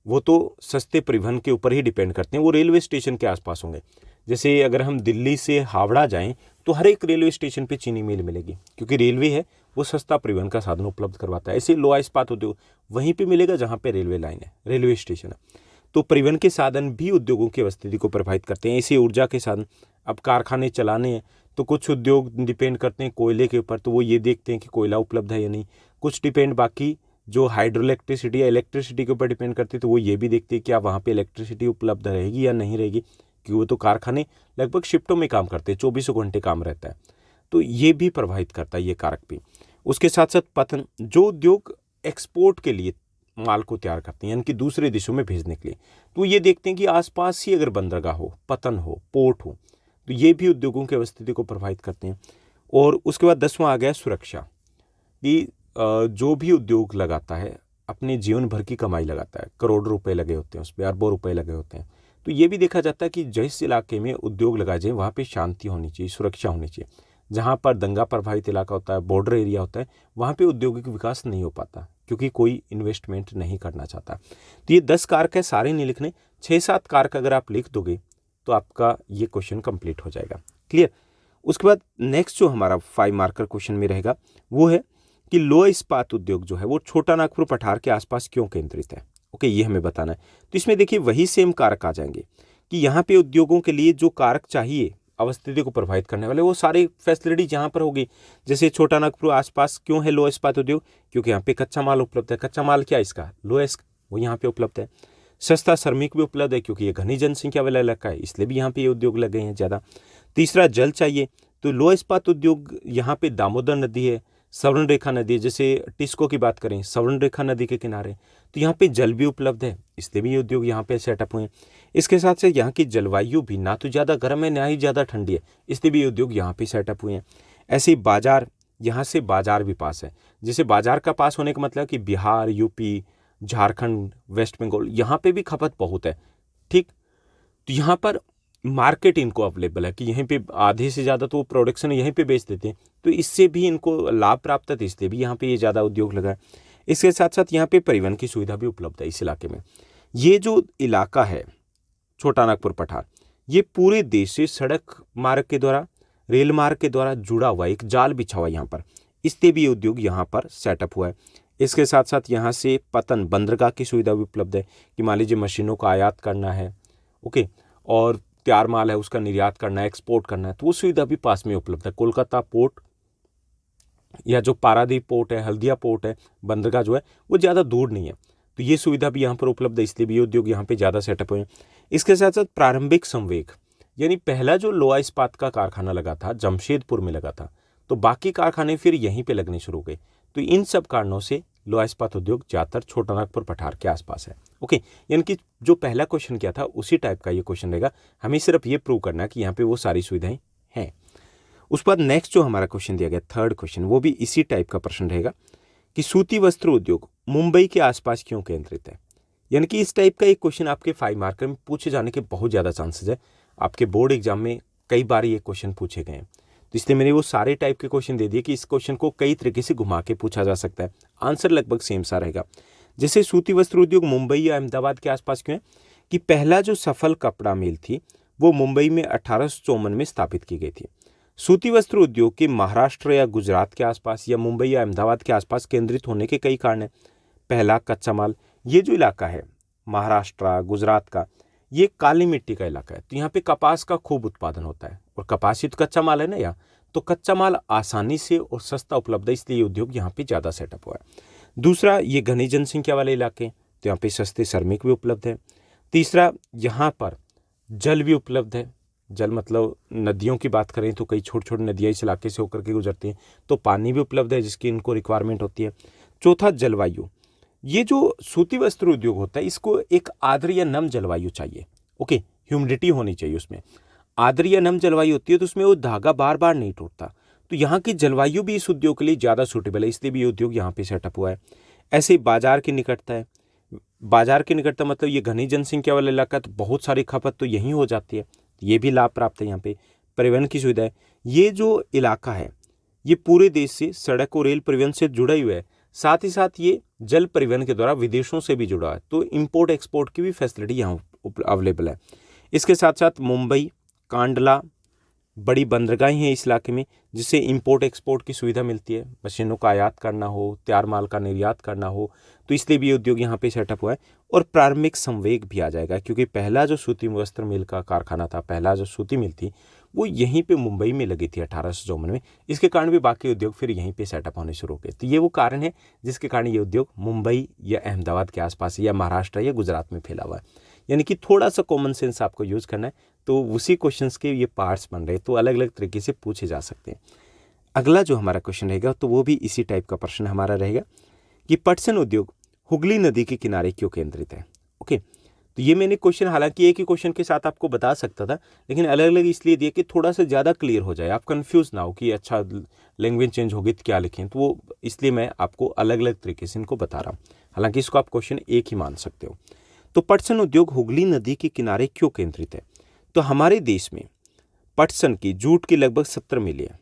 वो तो सस्ते परिवहन के ऊपर ही डिपेंड करते हैं, वो रेलवे स्टेशन के आसपास होंगे। जैसे अगर हम दिल्ली से हावड़ा जाएं तो हर एक रेलवे स्टेशन पे चीनी मिल मिलेगी, क्योंकि रेलवे है वो सस्ता परिवहन का साधन उपलब्ध करवाता है। ऐसे लोहा इस्पात उद्योग वहीं पे मिलेगा जहाँ पे रेलवे लाइन है, रेलवे स्टेशन है। तो परिवहन के साधन भी उद्योगों की अवस्थिति को प्रभावित करते हैं। इसी ऊर्जा के साधन, अब कारखाने चलाने हैं तो कुछ उद्योग डिपेंड करते हैं कोयले के ऊपर, तो वो ये देखते हैं कि कोयला उपलब्ध है या नहीं। कुछ डिपेंड बाकी जो हाइड्रो इलेक्ट्रिसिटी या इलेक्ट्रिसिटी के ऊपर डिपेंड करती है, तो वो ये भी देखती है कि आप वहाँ पे इलेक्ट्रिसिटी उपलब्ध रहेगी या नहीं रहेगी, क्योंकि वो तो कारखाने लगभग शिफ्टों में काम करते हैं, 24 घंटे काम रहता है। तो ये भी प्रभावित करता है ये कारक भी। उसके साथ साथ पतन। जो उद्योग एक्सपोर्ट के लिए माल को तैयार करते हैं, यानी कि दूसरे देशों में भेजने के लिए, तो ये देखते हैं कि आसपास ही अगर बंदरगाह हो, पतन हो, पोर्ट हो, तो ये भी उद्योगों की अवस्थिति को प्रभावित करते हैं। और उसके बाद 10वां आ गया सुरक्षा। कि जो भी उद्योग लगाता है अपने जीवन भर की कमाई लगाता है, करोड़ों रुपए लगे होते हैं उस पर, अरबों रुपए लगे होते हैं। तो ये भी देखा जाता है कि जिस इलाके में उद्योग लगाए जाए वहाँ पे शांति होनी चाहिए, सुरक्षा होनी चाहिए। जहाँ पर दंगा प्रभावित इलाका होता है, बॉर्डर एरिया होता है, वहाँ पे औद्योगिक विकास नहीं हो पाता, क्योंकि कोई इन्वेस्टमेंट नहीं करना चाहता। तो ये 10 कारक है, सारे नहीं लिखने, 6-7 कारक अगर आप लिख दोगे तो आपका ये क्वेश्चन कंप्लीट हो जाएगा। क्लियर। उसके बाद नेक्स्ट जो हमारा 5 मार्कर क्वेश्चन में रहेगा वो है कि लोह इस्पात उद्योग जो है वो छोटा नागपुर पठार के आसपास क्यों केंद्रित है। ओके, ये हमें बताना है। तो इसमें देखिए वही सेम कारक आ जाएंगे कि यहाँ पे उद्योगों के लिए जो कारक चाहिए अवस्थिति को प्रभावित करने वाले, वो सारी फैसिलिटी यहाँ पर होगी। जैसे छोटा नागपुर आसपास क्यों है लोह इस्पात उद्योग, क्योंकि यहाँ पे कच्चा माल उपलब्ध है। कच्चा माल क्या इसका, लोह, वो यहाँ पे उपलब्ध है। सस्ता श्रमिक भी उपलब्ध है क्योंकि ये घनी जनसंख्या वाला इलाका है, इसलिए भी यहाँ पे ये उद्योग लगे हैं ज़्यादा। तीसरा, जल चाहिए, तो लोह इस्पात उद्योग यहाँ पे दामोदर नदी है, सवर्ण रेखा नदी है, जैसे टिस्को की बात करें स्वर्ण रेखा नदी के किनारे, तो यहाँ पे जल भी उपलब्ध है, इसलिए भी ये उद्योग यहाँ पे सेटअप हुए हैं। इसके साथ साथ यहाँ की जलवायु भी ना तो ज़्यादा गर्म है ना ही ज़्यादा ठंडी है, इसलिए भी ये उद्योग यहाँ पे सेटअप हुए हैं। ऐसे ही बाजार, यहाँ से बाजार भी पास है। जैसे बाजार का पास होने का मतलब कि बिहार, यूपी, झारखंड, वेस्ट बंगाल, यहाँ पे भी खपत बहुत है। ठीक, तो यहाँ पर मार्केट इनको अवेलेबल है कि यहीं पे आधे से ज़्यादा तो वो प्रोडक्शन यहीं पे बेच देते हैं, तो इससे भी इनको लाभ प्राप्त है, तो इसलिए भी यहाँ पे ये ज़्यादा उद्योग लगा है। इसके साथ साथ यहाँ पे परिवहन की सुविधा भी उपलब्ध है इस इलाके में। ये जो इलाका है छोटा नागपुर पठार, ये पूरे देश से सड़क मार्ग के द्वारा, रेल मार्ग के द्वारा जुड़ा हुआ एक जाल बिछा हुआ है यहाँ पर, इसलिए भी ये उद्योग यहाँ पर सेटअप हुआ है। इसके साथ साथ यहाँ से पतन बंदरगाह की सुविधा भी उपलब्ध है कि मान लीजिए मशीनों का आयात करना है, ओके, और तैयार माल है उसका निर्यात करना है, एक्सपोर्ट करना है, तो वो सुविधा भी पास में उपलब्ध है। कोलकाता पोर्ट या जो पारादीप पोर्ट है, हल्दिया पोर्ट है, बंदरगाह जो है वो ज़्यादा दूर नहीं है, तो ये सुविधा भी यहाँ पर उपलब्ध है, इसलिए भी ये उद्योग यहाँ पे ज़्यादा सेटअप हुए हैं। इसके साथ साथ प्रारंभिक संवेग, यानी पहला जो लोहा इस्पात का कारखाना लगा था जमशेदपुर में लगा था, तो बाकी कारखाने फिर यहीं पे लगने शुरू हो गए। तो इन सब कारणों से लोहा इस्पात उद्योग ज़्यादातर छोटा नागपुर पठार के आसपास है। ओके, यानी कि जो पहला क्वेश्चन किया था उसी टाइप का ये क्वेश्चन रहेगा। हमें सिर्फ ये प्रूव करना है कि यहाँ पे वो सारी सुविधाएं हैं। उस बाद नेक्स्ट जो हमारा क्वेश्चन दिया गया, थर्ड क्वेश्चन, वो भी इसी टाइप का प्रश्न रहेगा कि सूती वस्त्र उद्योग मुंबई के आसपास क्यों केंद्रित है। यानी कि इस टाइप का एक क्वेश्चन आपके 5 मार्कर में पूछे जाने के बहुत ज़्यादा चांसेस है। आपके बोर्ड एग्जाम में कई बार ये क्वेश्चन पूछे गए हैं, तो इसलिए मैंने वो सारे टाइप के क्वेश्चन दे दिए कि इस क्वेश्चन को कई तरीके से घुमा के पूछा जा सकता है। आंसर लगभग सेम सा रहेगा। जैसे सूती वस्त्र उद्योग मुंबई या अहमदाबाद के आसपास क्यों है, कि पहला जो सफल कपड़ा मिल थी वो मुंबई में 1854 में स्थापित की गई थी। सूती वस्त्र उद्योग के महाराष्ट्र या गुजरात के आसपास या मुंबई या अहमदाबाद के आसपास केंद्रित होने के कई कारण हैं। पहला, कच्चा माल। ये जो इलाका है महाराष्ट्र, गुजरात का, ये काली मिट्टी का इलाका है, तो यहाँ पे कपास का खूब उत्पादन होता है, और कपास ही तो कच्चा माल है ना यहाँ, तो कच्चा माल आसानी से और सस्ता उपलब्ध है, इसलिए ये उद्योग यहाँ पे ज़्यादा सेटअप हुआ है। दूसरा, ये घनी जनसंख्या वाले इलाके, तो यहाँ पे सस्ते श्रमिक भी उपलब्ध है। तीसरा, यहाँ पर जल भी उपलब्ध है। जल मतलब नदियों की बात करें तो कई छोटी छोटी नदियाँ इस इलाके से होकर के गुजरती हैं, तो पानी भी उपलब्ध है जिसकी इनको रिक्वायरमेंट होती है। चौथा, जलवायु। ये जो सूती वस्त्र उद्योग होता है इसको एक आर्द्र या नम जलवायु चाहिए। ओके, ह्यूमिडिटी होनी चाहिए उसमें। आर्द्र या नम जलवायु होती है तो उसमें वो धागा बार बार नहीं टूटता, तो यहाँ की जलवायु भी इस उद्योग के लिए ज़्यादा सूटेबल है, इसलिए भी ये उद्योग यहाँ पे सेटअप हुआ है। ऐसे ही बाजार की निकटता है। बाजार की निकटता मतलब ये घनी जनसंख्या वाला इलाका, तो बहुत सारी खपत तो यहीं हो जाती है, ये भी लाभ प्राप्त है यहाँ पे। परिवहन की सुविधा है। ये जो इलाका है ये पूरे देश से सड़क और रेल परिवहन से जुड़ा हुआ है, साथ ही साथ ये जल परिवहन के द्वारा विदेशों से भी जुड़ा है, तो इंपोर्ट एक्सपोर्ट की भी फैसिलिटी यहाँ अवेलेबल है। इसके साथ साथ मुंबई, कांडला बड़ी बंदरगाहें हैं इस इलाके में, जिससे इंपोर्ट एक्सपोर्ट की सुविधा मिलती है। मशीनों का आयात करना हो, तैयार माल का निर्यात करना हो, तो इसलिए भी उद्योग यहाँ पे सेटअप हुआ है। और प्रारंभिक संवेग भी आ जाएगा, क्योंकि पहला जो सूती वस्त्र मिल का कारखाना था, पहला जो सूती मिल थी वो यहीं पे मुंबई में लगी थी 1854 में। इसके कारण भी बाकी उद्योग फिर यहीं पे सेटअप होने शुरू हो गए। तो ये वो कारण है जिसके कारण ये उद्योग मुंबई या अहमदाबाद के आसपास या महाराष्ट्र या गुजरात में फैला हुआ है। यानी कि थोड़ा सा कॉमन सेंस आपको यूज करना है, तो उसी क्वेश्चंस के ये पार्ट्स बन रहे हैं, तो अलग अलग तरीके से पूछे जा सकते हैं। अगला जो हमारा क्वेश्चन रहेगा तो वो भी इसी टाइप का प्रश्न हमारा रहेगा कि पटसन उद्योग हुगली नदी के किनारे क्यों केंद्रित है। ओके, तो ये मैंने क्वेश्चन हालांकि एक ही क्वेश्चन के साथ आपको बता सकता था, लेकिन अलग अलग इसलिए दिए कि थोड़ा सा ज़्यादा क्लियर हो जाए, आप कंफ्यूज ना हो कि अच्छा लैंग्वेज चेंज होगी तो क्या लिखें, तो वो इसलिए मैं आपको अलग अलग तरीके से इनको बता रहा हूँ। हालांकि इसको आप क्वेश्चन एक ही मान सकते हो। तो पटसन उद्योग हुगली नदी के किनारे क्यों केंद्रित है। तो हमारे देश में पटसन की जूट की लगभग 70 मिलें हैं,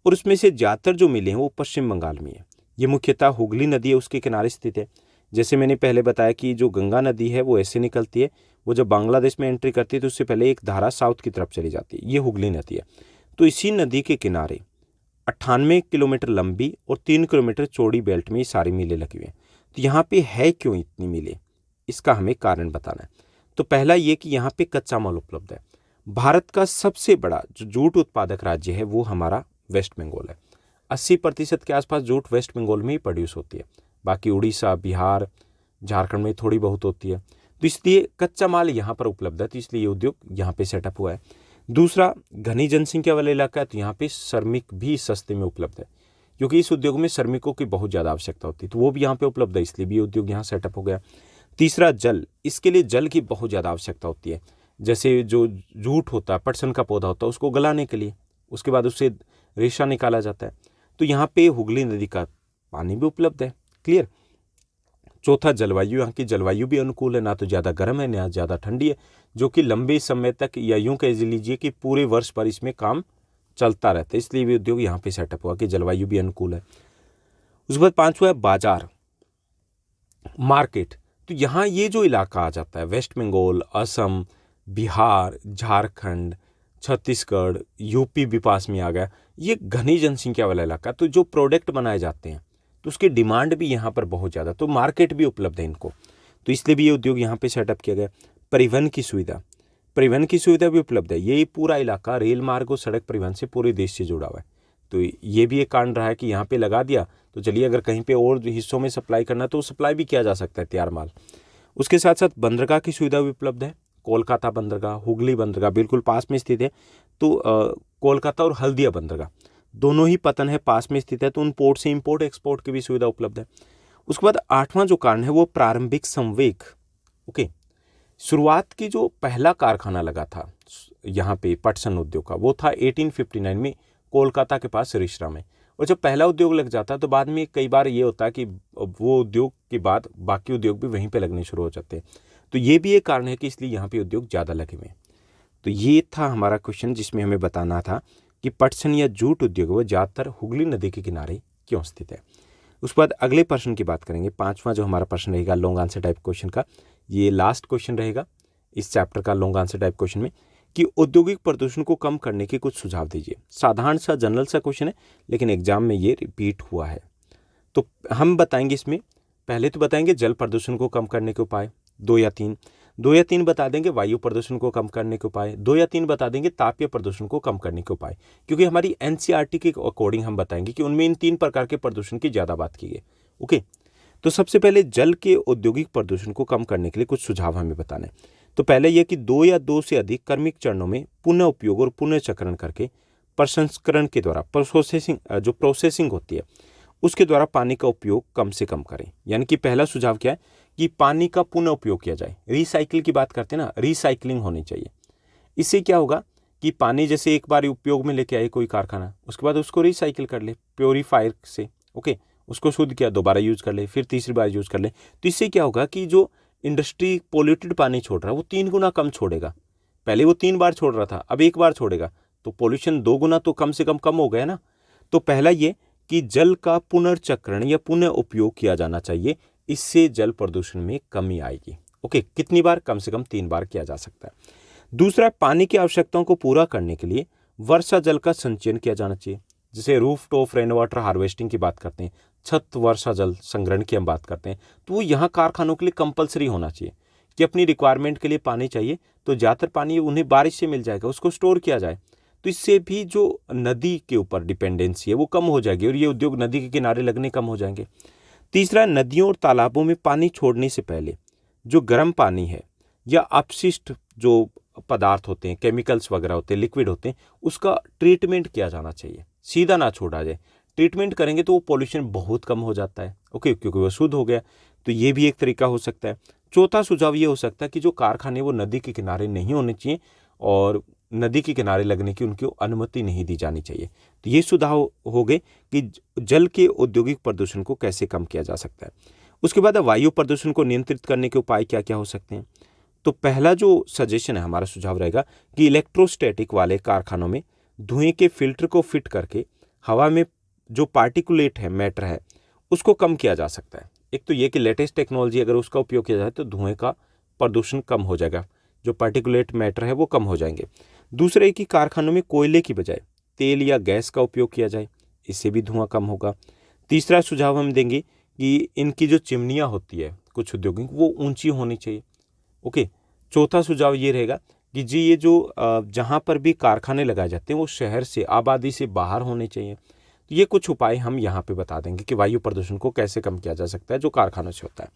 और उसमें से ज़्यादातर जो मिलें हैं वो पश्चिम बंगाल में है। ये मुख्यतः हुगली नदी है उसके किनारे स्थित है। जैसे मैंने पहले बताया कि जो गंगा नदी है वो ऐसे निकलती है, वो जब बांग्लादेश में एंट्री करती है तो उससे पहले एक धारा साउथ की तरफ चली जाती है, ये हुगली नदी है। तो इसी नदी के किनारे 98 किलोमीटर लंबी और 3 किलोमीटर चौड़ी बेल्ट में ये सारी मिलें लगी हुई हैं। तो यहाँ पे है क्यों इतनी मिलें, इसका हमें कारण बताना है। तो पहला ये कि यहाँ पे कच्चा माल उपलब्ध है। भारत का सबसे बड़ा जो जूट उत्पादक राज्य है वो हमारा वेस्ट बंगाल है। 80% के आसपास जूट वेस्ट बंगाल में ही प्रोड्यूस होती है, बाकी उड़ीसा, बिहार, झारखंड में थोड़ी बहुत होती है। तो इसलिए कच्चा माल यहाँ पर उपलब्ध है, तो इसलिए ये उद्योग यहाँ पे सेटअप हुआ है। दूसरा, घनी जनसंख्या वाला इलाका है, तो यहाँ पे श्रमिक भी सस्ते में उपलब्ध है, क्योंकि इस उद्योग में श्रमिकों की बहुत ज़्यादा आवश्यकता होती है, तो वो भी यहाँ पे उपलब्ध है, इसलिए भी उद्योग यहाँ सेटअप हो गया। तीसरा, जल, इसके लिए जल की बहुत ज़्यादा आवश्यकता होती है। जैसे जो जूट होता है, पटसन का पौधा होता है, उसको गलाने के लिए, उसके बाद उससे रेशा निकाला जाता है, तो यहाँ पे हुगली नदी का पानी भी उपलब्ध है। क्लियर। चौथा, जलवायु, यहाँ की जलवायु भी अनुकूल है, ना तो ज़्यादा गर्म है ना ज़्यादा ठंडी है, जो कि लंबे समय तक, या यूँ कह लीजिए कि पूरे वर्ष पर इसमें काम चलता रहता है, इसलिए भी उद्योग यहाँ पे सेटअप हुआ कि जलवायु भी अनुकूल है। उसके बाद पांचवा है बाजार, मार्केट। तो यहाँ ये जो इलाका आ जाता है, वेस्ट बंगाल, असम, बिहार, झारखंड, छत्तीसगढ़, यूपी भी पास में आ गया, ये घनी जनसंख्या वाला इलाका, तो जो प्रोडक्ट बनाए जाते हैं तो उसकी डिमांड भी यहाँ पर बहुत ज़्यादा, तो मार्केट भी उपलब्ध है इनको, तो इसलिए भी ये उद्योग यहाँ पे सेटअप किया गया। परिवहन की सुविधा भी उपलब्ध है। ये पूरा इलाका रेल मार्ग और सड़क परिवहन से पूरे देश से जुड़ा हुआ है, तो ये भी एक कारण रहा है कि यहाँ पे लगा दिया, तो चलिए अगर कहीं पे और हिस्सों में सप्लाई करना तो सप्लाई भी किया जा सकता है तैयार माल। उसके साथ साथ बंदरगाह की सुविधा भी उपलब्ध है। कोलकाता बंदरगाह, हुगली बंदरगाह बिल्कुल पास में स्थित है, तो कोलकाता और हल्दिया बंदरगाह दोनों ही पतन है, पास में स्थित है, तो उन पोर्ट से इंपोर्ट एक्सपोर्ट की भी सुविधा उपलब्ध है। उसके बाद आठवां जो कारण है वो प्रारंभिक संवेग। ओके, शुरुआत की जो पहला कारखाना लगा था यहाँ पे पटसन उद्योग का, वो था 1859 में कोलकाता के पास रिश्रा में। और जब पहला उद्योग लग जाता है तो बाद में कई बार ये होता है कि वो उद्योग के बाद बाकी उद्योग भी वहीं पे लगने शुरू हो जाते हैं, तो ये भी एक कारण है कि इसलिए यहाँ पे उद्योग ज़्यादा लगे हुए हैं। तो ये था हमारा क्वेश्चन जिसमें हमें बताना था कि पटसन या जूट उद्योग वो ज़्यादातर हुगली नदी के किनारे क्यों स्थित है। उसके बाद अगले प्रश्न की बात करेंगे। पांचवा जो हमारा प्रश्न रहेगा लॉन्ग आंसर टाइप क्वेश्चन का, ये लास्ट क्वेश्चन रहेगा इस चैप्टर का लॉन्ग आंसर टाइप क्वेश्चन में, कि औद्योगिक प्रदूषण को कम करने के कुछ सुझाव दीजिए। साधारण सा जनरल सा क्वेश्चन है, लेकिन एग्जाम में ये रिपीट हुआ है। तो हम बताएंगे इसमें, पहले तो बताएंगे जल प्रदूषण को कम करने के उपाय, 2 या 3 बता देंगे वायु प्रदूषण को कम करने के उपाय, 2 या 3 बता देंगे तापीय प्रदूषण को कम करने के उपाय, क्योंकि हमारी एनसीईआरटी के अकॉर्डिंग हम बताएंगे कि उनमें इन 3 प्रकार के प्रदूषण की ज़्यादा बात की है। ओके, तो सबसे पहले जल के औद्योगिक प्रदूषण को कम करने के लिए कुछ सुझाव हमें बताने। तो पहले यह कि 2 या 2 से अधिक क्रमिक चरणों में पुनः उपयोग और पुनः चक्रण करके प्रसंस्करण के द्वारा प्रोसेसिंग होती है उसके द्वारा पानी का उपयोग कम से कम करें। यानी कि पहला सुझाव क्या है कि पानी का पुनः उपयोग किया जाए। रिसाइकिल की बात करते हैं ना, रिसाइकलिंग होनी चाहिए। इससे क्या होगा कि पानी जैसे एक बार उपयोग में लेके आए कोई कारखाना, उसके बाद उसको रिसाइकिल कर ले प्योरीफायर से, ओके, उसको शुद्ध किया, दोबारा यूज़ कर ले, फिर तीसरी बार यूज़ कर ले, तो इससे क्या होगा कि जो इंडस्ट्री पोल्यूटेड पानी छोड़ रहा है वो 3 गुना कम छोड़ेगा। पहले वो 3 बार छोड़ रहा था, अब 1 बार छोड़ेगा, तो पोल्यूशन 2 गुना तो कम से कम हो गया ना। तो पहला ये कि जल का पुनर्चक्रण या पुनः उपयोग किया जाना चाहिए, इससे जल प्रदूषण में कमी आएगी। ओके, कितनी बार? कम से कम 3 बार किया जा सकता है। दूसरा, पानी की आवश्यकताओं को पूरा करने के लिए वर्षा जल का संचयन किया जाना चाहिए। जैसे roof top rain water harvesting की बात करते हैं, छत वर्षा जल संग्रहण की हम बात करते हैं, तो वो यहाँ कारखानों के लिए कंपलसरी होना चाहिए कि अपनी रिक्वायरमेंट के लिए पानी चाहिए तो ज़्यादातर पानी उन्हें बारिश से मिल जाएगा, उसको स्टोर किया जाए, तो इससे भी जो नदी के ऊपर डिपेंडेंसी है वो कम हो जाएगी और ये उद्योग नदी के किनारे लगने कम हो जाएंगे। तीसरा, नदियों और तालाबों में पानी छोड़ने से पहले जो गर्म पानी है या अपशिष्ट जो पदार्थ होते हैं, केमिकल्स वगैरह होते हैं, लिक्विड होते हैं, उसका ट्रीटमेंट किया जाना चाहिए, सीधा ना छोड़ा जाए। ट्रीटमेंट करेंगे तो वो पॉल्यूशन बहुत कम हो जाता है, ओके, क्योंकि वो शुद्ध हो गया। तो ये भी एक तरीका हो सकता है। चौथा सुझाव ये हो सकता है कि जो कारखाने वो नदी के किनारे नहीं होने चाहिए और नदी के किनारे लगने की उनकी अनुमति नहीं दी जानी चाहिए। तो ये सुझाव हो गए कि जल के औद्योगिक प्रदूषण को कैसे कम किया जा सकता है। उसके बाद वायु प्रदूषण को नियंत्रित करने के उपाय क्या क्या हो सकते हैं। तो पहला जो सजेशन है, हमारा सुझाव रहेगा कि इलेक्ट्रोस्टैटिक वाले कारखानों में धुएं के फिल्टर को फिट करके हवा में जो पार्टिकुलेट है मैटर है उसको कम किया जा सकता है। एक तो ये कि लेटेस्ट टेक्नोलॉजी अगर उसका उपयोग किया जाए तो धुएं का प्रदूषण कम हो जाएगा, जो पार्टिकुलेट मैटर है वो कम हो जाएंगे। दूसरा है कि कारखानों में कोयले की बजाय तेल या गैस का उपयोग किया जाए, इससे भी धुआं कम होगा। तीसरा सुझाव हम देंगे कि इनकी जो चिमनियाँ होती है कुछ उद्योगों की, वो ऊंची होनी चाहिए। ओके। चौथा सुझाव ये रहेगा कि जी ये जो जहाँ पर भी कारखाने लगाए जाते हैं वो शहर से, आबादी से बाहर होने चाहिए। तो ये कुछ उपाय हम यहाँ पे बता देंगे कि वायु प्रदूषण को कैसे कम किया जा सकता है जो कारखानों से होता है।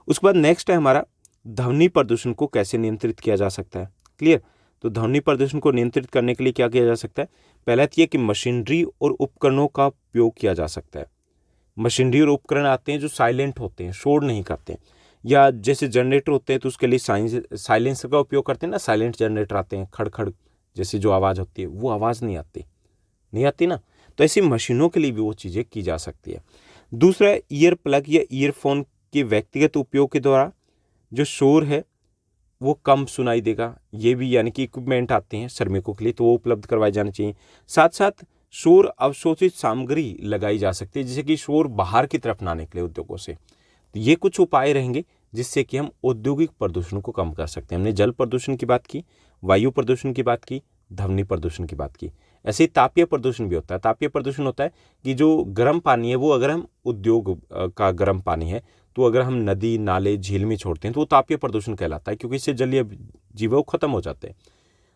उसके बाद नेक्स्ट है हमारा ध्वनि प्रदूषण को कैसे नियंत्रित किया जा सकता है। क्लियर। तो ध्वनि प्रदूषण को नियंत्रित करने के लिए क्या किया जा सकता है? पहला तो ये कि मशीनरी और उपकरणों का उपयोग किया जा सकता है। मशीनरी और उपकरण आते हैं जो साइलेंट होते हैं, शोर नहीं करते हैं, या जैसे जनरेटर होते हैं तो उसके लिए साइलेंसर का उपयोग करते हैं ना। साइलेंट जनरेटर आते हैं, खड़ खड़ जैसी जो आवाज़ होती है वो आवाज़ नहीं आती ना। तो ऐसी मशीनों के लिए भी वो चीज़ें की जा सकती है। दूसरा है ईयर प्लग या ईयरफोन के व्यक्तिगत उपयोग के द्वारा जो शोर है वो कम सुनाई देगा। ये भी यानी कि इक्विपमेंट आते हैं श्रमिकों के लिए तो वो उपलब्ध करवाए जाने चाहिए। साथ साथ शोर अवशोषित सामग्री लगाई जा सकती है, जैसे कि शोर बाहर की तरफ ना निकले उद्योगों से। तो ये कुछ उपाय रहेंगे जिससे कि हम औद्योगिक प्रदूषण को कम कर सकते हैं। हमने जल प्रदूषण की बात की, वायु प्रदूषण की बात की, ध्वनि प्रदूषण की बात की। ऐसे ही तापीय प्रदूषण भी होता है। तापीय प्रदूषण होता है कि जो गर्म पानी है वो अगर हम उद्योग का गर्म पानी है तो अगर हम नदी नाले झील में छोड़ते हैं तो वो तापीय प्रदूषण कहलाता है, क्योंकि इससे जलीय जीव वो खत्म हो जाते हैं।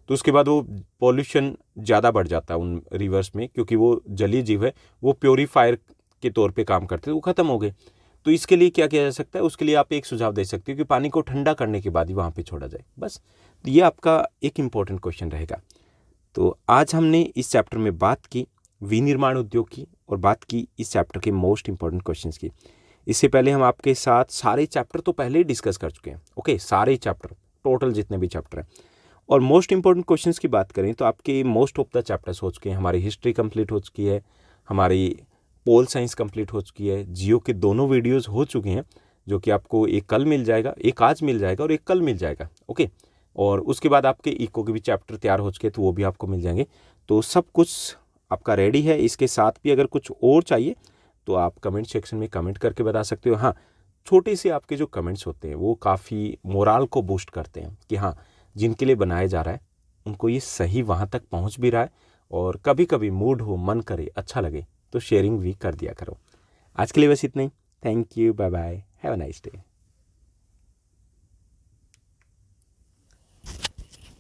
तो उसके बाद वो पॉल्यूशन ज़्यादा बढ़ जाता है उन रिवर्स में, क्योंकि वो जलीय जीव है वो प्योरीफायर के तौर पे काम करते हैं, वो खत्म हो गए। तो इसके लिए क्या किया जा सकता है? उसके लिए आप एक सुझाव दे सकते हो कि पानी को ठंडा करने के बाद ही वहाँ पे छोड़ा जाए, बस। तो ये आपका एक इम्पॉर्टेंट क्वेश्चन रहेगा। तो आज हमने इस चैप्टर में बात की विनिर्माण उद्योग की और बात की इस चैप्टर के मोस्ट इंपॉर्टेंट क्वेश्चंस की। इससे पहले हम आपके साथ सारे चैप्टर तो पहले ही डिस्कस कर चुके हैं। ओके, सारे चैप्टर टोटल जितने भी चैप्टर हैं। और मोस्ट इंपॉर्टेंट क्वेश्चंस की बात करें तो आपके मोस्ट ऑफ द चैप्टर्स हो चुके हैं। हमारी हिस्ट्री कंप्लीट हो चुकी है, हमारी पोल साइंस कंप्लीट हो चुकी है, जियो के दोनों वीडियोस हो चुके हैं, जो कि आपको एक कल मिल जाएगा, एक आज मिल जाएगा और एक कल मिल जाएगा। ओके। और उसके बाद आपके इको के भी चैप्टर तैयार हो चुके हैं तो वो भी आपको मिल जाएंगे। तो सब कुछ आपका रेडी है। इसके साथ भी अगर कुछ और चाहिए तो आप कमेंट सेक्शन में कमेंट करके बता सकते हो। हाँ, छोटे से आपके जो कमेंट्स होते हैं वो काफ़ी मोराल को बूस्ट करते हैं कि हाँ, जिनके लिए बनाया जा रहा है उनको ये सही वहाँ तक पहुँच भी रहा है। और कभी कभी मूड हो, मन करे, अच्छा लगे तो शेयरिंग भी कर दिया करो। आज के लिए बस इतना ही। Thank you, bye bye, have a nice day.